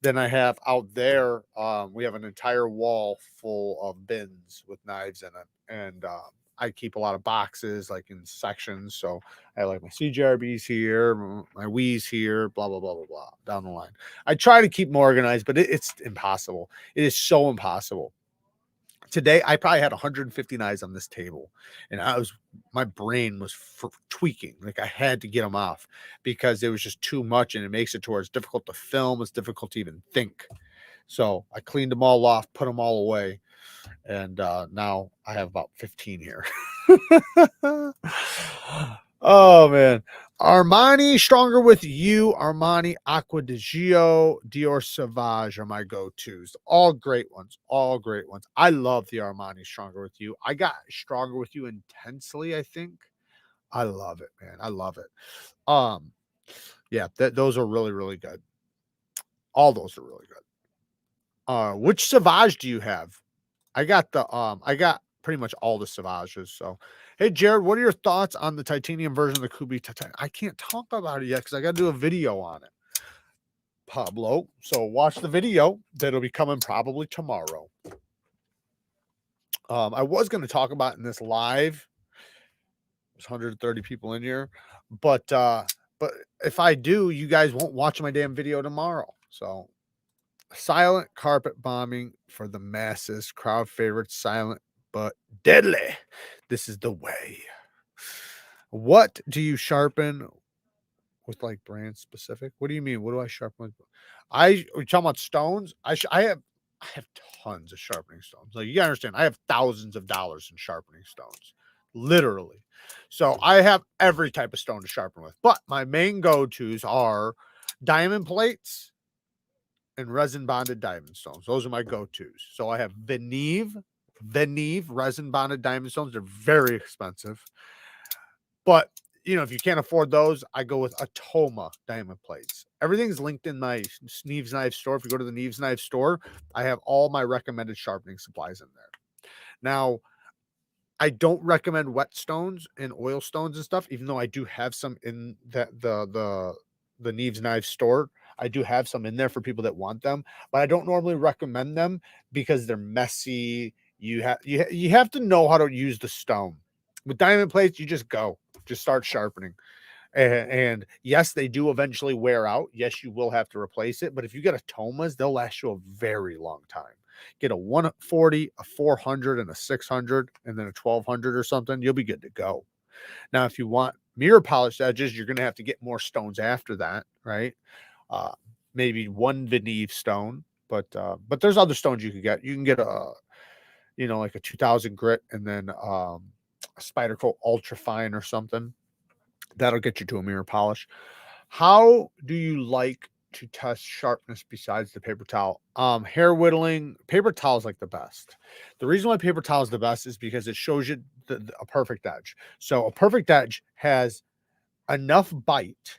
Then I have out there, we have an entire wall full of bins with knives in it. And I keep a lot of boxes like in sections. So I have like my CJRBs here, my Wii's here, blah, blah, blah, blah, blah, down the line. I try to keep them organized, but it's impossible. It is so impossible. Today, I probably had 150 knives on this table, and my brain was tweaking. Like I had to get them off because it was just too much, and it makes it to where it's difficult to film. It's difficult to even think. So I cleaned them all off, put them all away, and now I have about 15 here. Oh man. Armani Stronger With You, Armani Acqua di Gio, Dior Sauvage are my go-tos. All great ones. All great ones. I love the Armani Stronger With You. I got Stronger With You Intensely, I think. I love it, man. I love it. Yeah, those are really, really good. All those are really good. Which Sauvage do you have? I got pretty much all the Sauvages. So, hey, Jared, what are your thoughts on the titanium version of the Kubi Titanium? I can't talk about it yet because I got to do a video on it, Pablo. So watch the video. That'll be coming probably tomorrow. I was going to talk about in this live. There's 130 people in here, but if I do, you guys won't watch my damn video tomorrow. So, silent carpet bombing for the masses. Crowd favorite, silent but deadly. This is the way. What do you sharpen with, like brand specific? What do you mean? What do I sharpen with? Are you talking about stones? I have tons of sharpening stones. Like you gotta understand, I have thousands of dollars in sharpening stones, literally. So I have every type of stone to sharpen with. But my main go-tos are diamond plates and resin bonded diamond stones. Those are my go-tos. So I have the Neve resin bonded diamond stones. They're very expensive, but you know, if you can't afford those, I go with Atoma diamond plates. Everything's linked in my Neeves Knives store. If you go to the Neeves Knives store, I have all my recommended sharpening supplies in there. Now, I don't recommend whetstones and oil stones and stuff, even though I do have some in the Neeves Knives store. I do have some in there for people that want them, but I don't normally recommend them because they're messy. You have to know how to use the stone. With diamond plates, you just start sharpening. And yes, they do eventually wear out. Yes, you will have to replace it. But if you get Atomas, they'll last you a very long time. Get a 140, a 400, and a 600, and then a 1200 or something. You'll be good to go. Now, if you want mirror polished edges, you're going to have to get more stones after that, right? Maybe one Veneve stone, but there's other stones you can get. You can get like a 2000 grit, and then a Spyderco Ultra Fine or something. That'll get you to a mirror polish. How do you like to test sharpness besides the paper towel? Hair whittling, paper towel is like the best. The reason why paper towel is the best is because it shows you a perfect edge. So a perfect edge has enough bite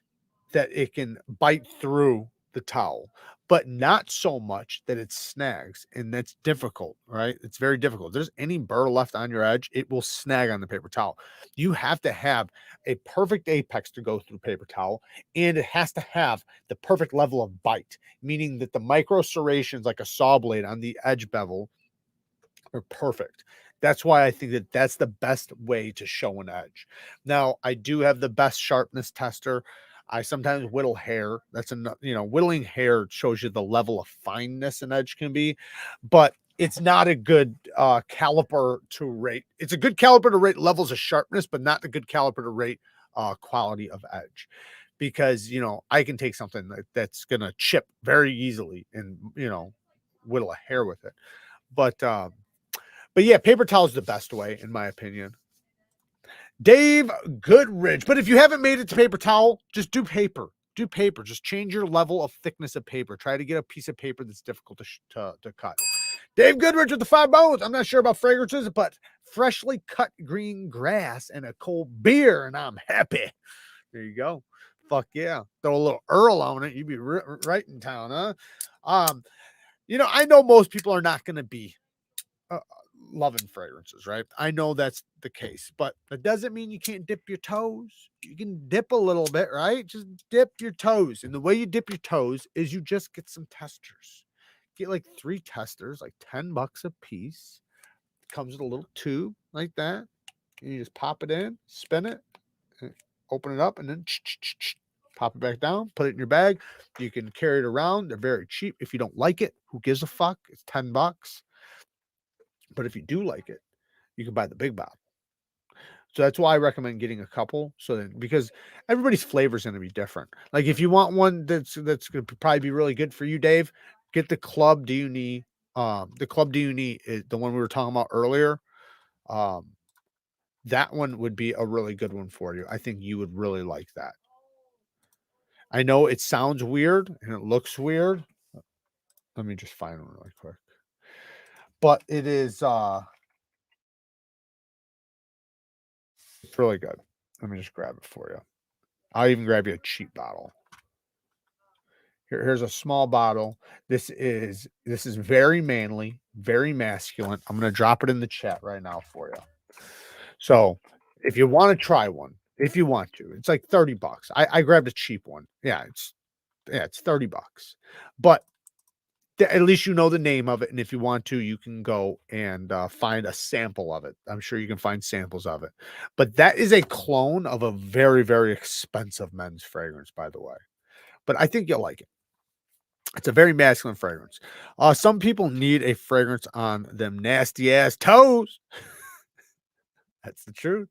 that it can bite through the towel, but not so much that it snags. And that's difficult, right? It's very difficult. If there's any burr left on your edge, it will snag on the paper towel. You have to have a perfect apex to go through paper towel, and it has to have the perfect level of bite, meaning that the micro serrations, like a saw blade on the edge bevel, are perfect. That's why I think that that's the best way to show an edge. Now, I do have the best sharpness tester. I sometimes whittle hair. That's whittling hair shows you the level of fineness an edge can be, but it's not a good caliper to rate. It's a good caliper to rate levels of sharpness, but not a good caliper to rate quality of edge, because I can take something that's gonna chip very easily and whittle a hair with it, but yeah, paper towel is the best way, in my opinion. Dave Goodrich. But if you haven't made it to paper towel, just do paper. Do paper. Just change your level of thickness of paper. Try to get a piece of paper that's difficult to cut. Dave Goodrich with the 5 bones. I'm not sure about fragrances, but freshly cut green grass and a cold beer, and I'm happy. There you go. Fuck yeah. Throw a little Earl on it. You'd be right in town, huh? I know most people are not going to be loving fragrances, right? I know that's the case, but that doesn't mean you can't dip your toes. You can dip a little bit, right? Just dip your toes. And the way you dip your toes is you just get some testers. Get like 3 testers, like $10 a piece. Comes with a little tube like that. And you just pop it in, spin it, open it up, and then pop it back down, put it in your bag. You can carry it around. They're very cheap. If you don't like it, who gives a fuck? It's $10. But if you do like it, you can buy the big bottle. So that's why I recommend getting a couple. So then, because everybody's flavor is going to be different. Like if you want one that's going to probably be really good for you, Dave, get the Club Duni. The Club Duni is the one we were talking about earlier. That one would be a really good one for you. I think you would really like that. I know it sounds weird and it looks weird. Let me just find one really quick. But it is it's really good. Let me just grab it for you. I'll even grab you a cheap bottle. Here's a small bottle. This is very manly, very masculine. I'm going to drop it in the chat right now for you. So if you want to try one, if you want to, it's like $30. I grabbed a cheap one. Yeah, it's $30. But at least you know the name of it, and if you want to, you can go and find a sample of it. I'm sure you can find samples of it. But that is a clone of a very, very expensive men's fragrance, by the way. But I think you'll like it. It's a very masculine fragrance. Some people need a fragrance on them nasty ass toes. That's the truth.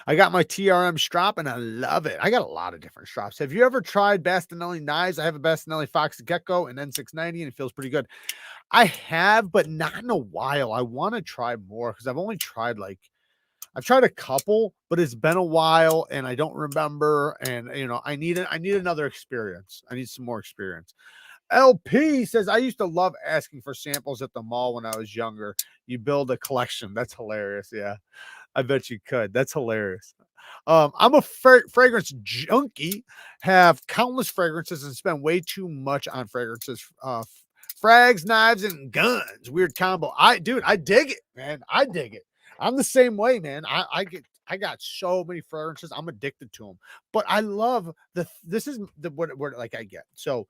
I got my TRM strap and I love it. I got a lot of different straps. Have you ever tried Bastinelli knives? I have a Bastinelli Fox Gecko and N690 and it feels pretty good. I have, but not in a while. I want to try more because I've only tried I've tried a couple, but it's been a while and I don't remember. And I need another experience. I need some more experience. LP says, I used to love asking for samples at the mall when I was younger. You build a collection. That's hilarious. Yeah, I bet you could. That's hilarious. I'm a fragrance junkie, have countless fragrances and spend way too much on fragrances. Frags, knives, and guns. Weird combo. I dig it, man. I dig it. I'm the same way, man. I got so many fragrances. I'm addicted to them. But I love this is the what like I get. So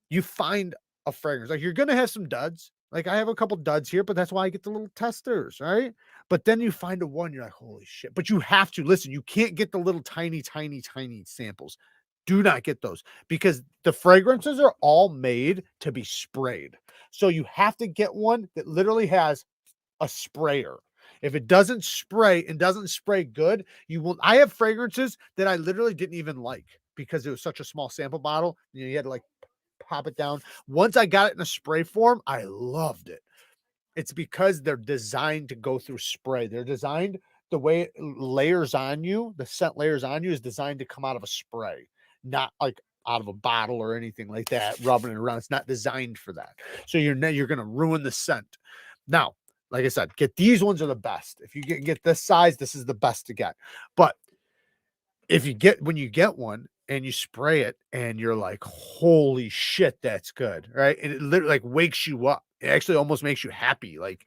you find a fragrance. Like you're gonna have some duds. Like I have a couple duds here, but that's why I get the little testers, right? But then you find a one, you're like, holy shit. But you have to listen, you can't get the little tiny, tiny, tiny samples. Do not get those because the fragrances are all made to be sprayed. So you have to get one that literally has a sprayer. If it doesn't spray and doesn't spray good, you will. I have fragrances that I literally didn't even like because it was such a small sample bottle. You had to like pop it down. Once I got it in a spray form, I loved it. It's because they're designed to go through spray. They're designed the way it layers on you, the scent layers on you is designed to come out of a spray, not like out of a bottle or anything like that, rubbing it around. It's not designed for that. So you're going to ruin the scent. Now, like I said, get these ones are the best. If you get this size, this is the best to get. But if you get when you get one and you spray it and you're like, holy shit, that's good, right? And it literally like wakes you up. It actually almost makes you happy. Like,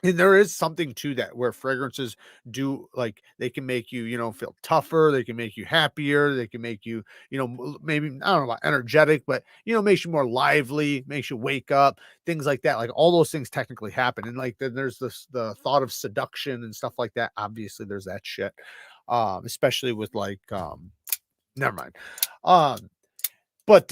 and there is something to that where fragrances do like they can make you, feel tougher. They can make you happier. They can make you, maybe I don't know about energetic, but makes you more lively, makes you wake up, things like that. Like all those things technically happen. And like then there's the thought of seduction and stuff like that. Obviously, there's that shit. Especially with like never mind. But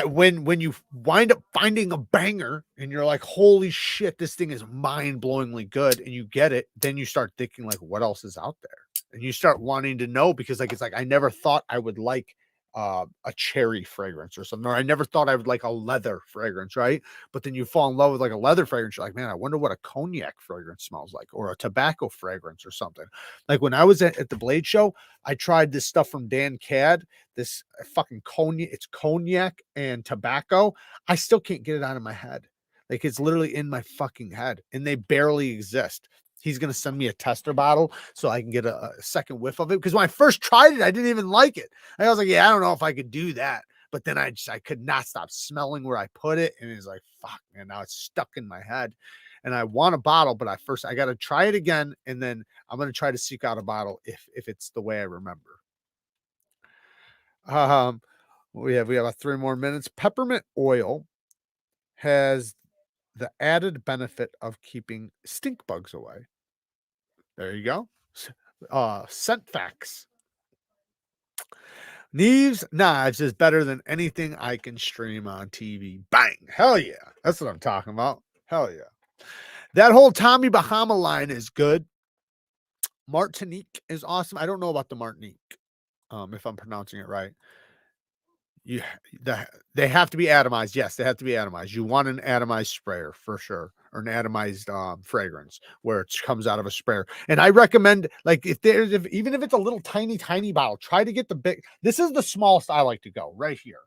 when you wind up finding a banger and you're like, holy shit, this thing is mind-blowingly good, and you get it, then you start thinking like, what else is out there? And you start wanting to know because like it's like I never thought I would like a cherry fragrance or something, or I never thought I would like a leather fragrance, right? But then you fall in love with like a leather fragrance, you're like, man, I wonder what a cognac fragrance smells like, or a tobacco fragrance or something. Like when I was at the Blade Show, I tried this stuff from Dan Cad, this fucking cognac, it's cognac and tobacco. I still can't get it out of my head. Like it's literally in my fucking head, and they barely exist. He's going to send me a tester bottle so I can get a second whiff of it. Because when I first tried it, I didn't even like it. I was like, yeah, I don't know if I could do that. But then I could not stop smelling where I put it. And it's like, fuck, man, now it's stuck in my head. And I want a bottle, but I got to try it again. And then I'm going to try to seek out a bottle if it's the way I remember. We have 3 more minutes. Peppermint oil has the added benefit of keeping stink bugs away. There you go. Scent facts. Neeves is better than anything I can stream on TV. Bang. Hell yeah. That's what I'm talking about. Hell yeah. That whole Tommy Bahama line is good. Martinique is awesome. I don't know about the Martinique, if I'm pronouncing it right. They have to be atomized. Yes, they have to be atomized. You want an atomized sprayer for sure, or an atomized fragrance where it comes out of a sprayer. And I recommend, like, even if it's a little tiny bottle, try to get the big. This is the smallest I like to go right here.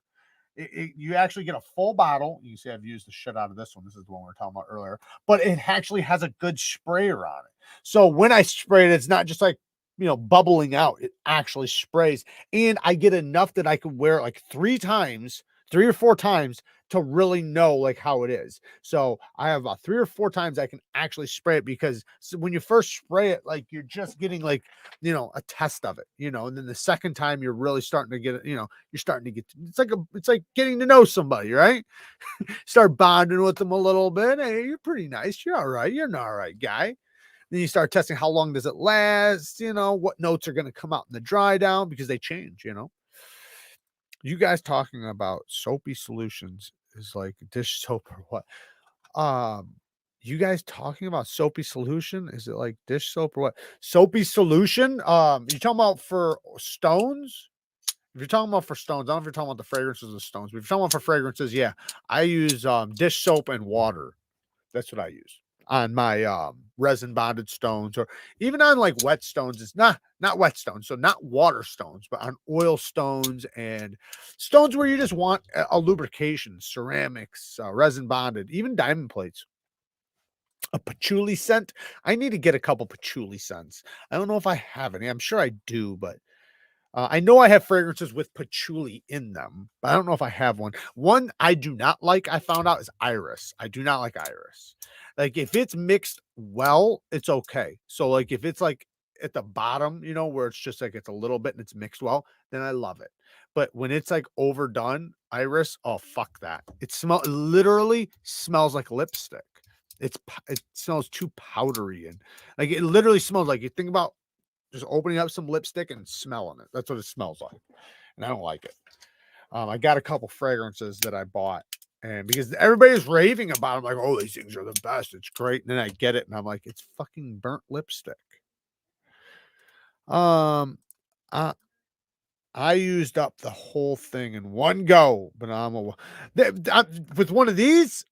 You actually get a full bottle. You see, I've used the shit out of this one. This is the one we were talking about earlier, but it actually has a good sprayer on it. So when I spray it, it's not just like, bubbling out. It actually sprays. And I get enough that I could wear it like 3 or 4 times to really know like how it is. So I have about 3 or 4 times I can actually spray it because when you first spray it, like you're just getting like, a test of it, and then the second time you're really starting to get it, you're starting to get, it's like getting to know somebody, right? Start bonding with them a little bit. Hey, you're pretty nice. You're all right. You're an all right guy. Then you start testing how long does it last, what notes are going to come out in the dry down because they change, You guys talking about soapy solutions is like dish soap or what? You guys talking about soapy solution? Is it like dish soap or what? Soapy solution? You talking about for stones? If you're talking about for stones, I don't know if you're talking about the fragrances of stones, but if you're talking about for fragrances, yeah, I use dish soap and water. That's what I use. on my resin bonded stones, or even on like wet stones. It's not wet stones, so not water stones, but on oil stones and stones where you just want a lubrication, ceramics, resin bonded, even diamond plates. A patchouli scent. I need to get a couple patchouli scents. I don't know if I have any. I'm sure I do, but I know I have fragrances with patchouli in them, but I don't know if I have one. One I do not like, I found out, is iris. I do not like iris. Like if it's mixed well, it's okay. So like if it's like at the bottom, you know, where it's just like it's a little bit and it's mixed well, then I love it. But when it's like overdone, iris, oh fuck that. It literally smells like lipstick. It smells too powdery, and like it literally smells like, you think about just opening up some lipstick and smelling it. That's what it smells like. And I don't like it. I got a couple fragrances that I bought, and because everybody's raving about them, like, oh, these things are the best. It's great. And then I get it and I'm like, it's fucking burnt lipstick. Um, I, I used up the whole thing in one go, but with one of these,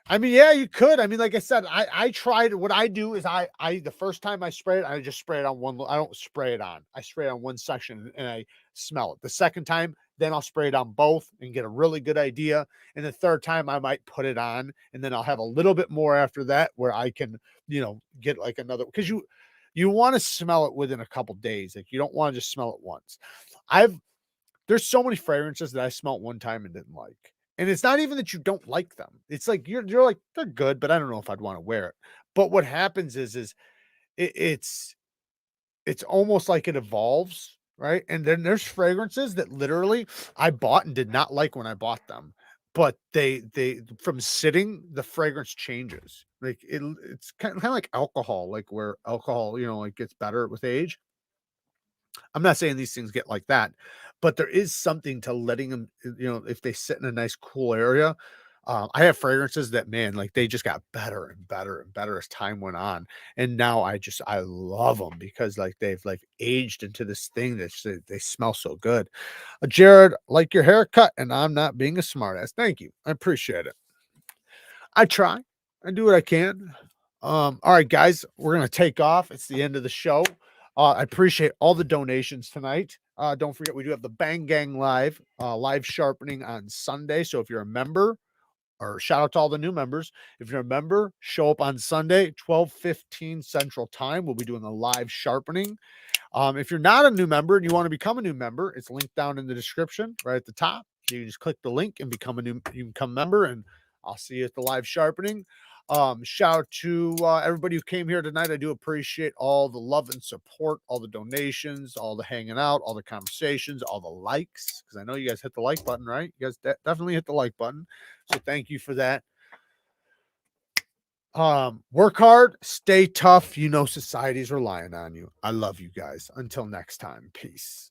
I mean, yeah, you could. I mean, like I said, I tried. What I do is I the first time I spray it, I just spray it on one. I don't spray it on. I spray it on one section and I smell it. The second time, then I'll spray it on both and get a really good idea. And the third time, I might put it on, and then I'll have a little bit more after that where I can, get like another, because you want to smell it within a couple days. Like you don't want to just smell it once. I've There's so many fragrances that I smelled one time and didn't like. And it's not even that you don't like them. It's like you're like, they're good, but I don't know if I'd want to wear it. But what happens is it's almost like it evolves, right? And then there's fragrances that literally I bought and did not like when I bought them. But they from sitting, the fragrance changes. Like it's kind of like alcohol, like where alcohol, like gets better with age. I'm not saying these things get like that, but there is something to letting them, if they sit in a nice cool area. I have fragrances that, man, like they just got better and better and better as time went on. And now I love them because like they've like aged into this thing that they smell so good. Jared, like your haircut, and I'm not being a smartass. Thank you. I appreciate it. I try. I do what I can. All right, guys, we're gonna take off. It's the end of the show. I appreciate all the donations tonight. Don't forget, we do have the Bang Gang live sharpening on Sunday. So if you're a member, or shout out to all the new members. If you're a member, show up on Sunday, 12:15 Central Time. We'll be doing a live sharpening. If you're not a new member and you want to become a new member, it's linked down in the description right at the top. You can just click the link and you can become a member, and I'll see you at the live sharpening. Shout out to everybody who came here tonight. I do appreciate all the love and support, all the donations, all the hanging out, all the conversations, all the likes, because I know you guys hit the like button, right? You guys definitely hit the like button. So thank you for that. Work hard, stay tough. Society's relying on you. I love you guys. Until next time, peace.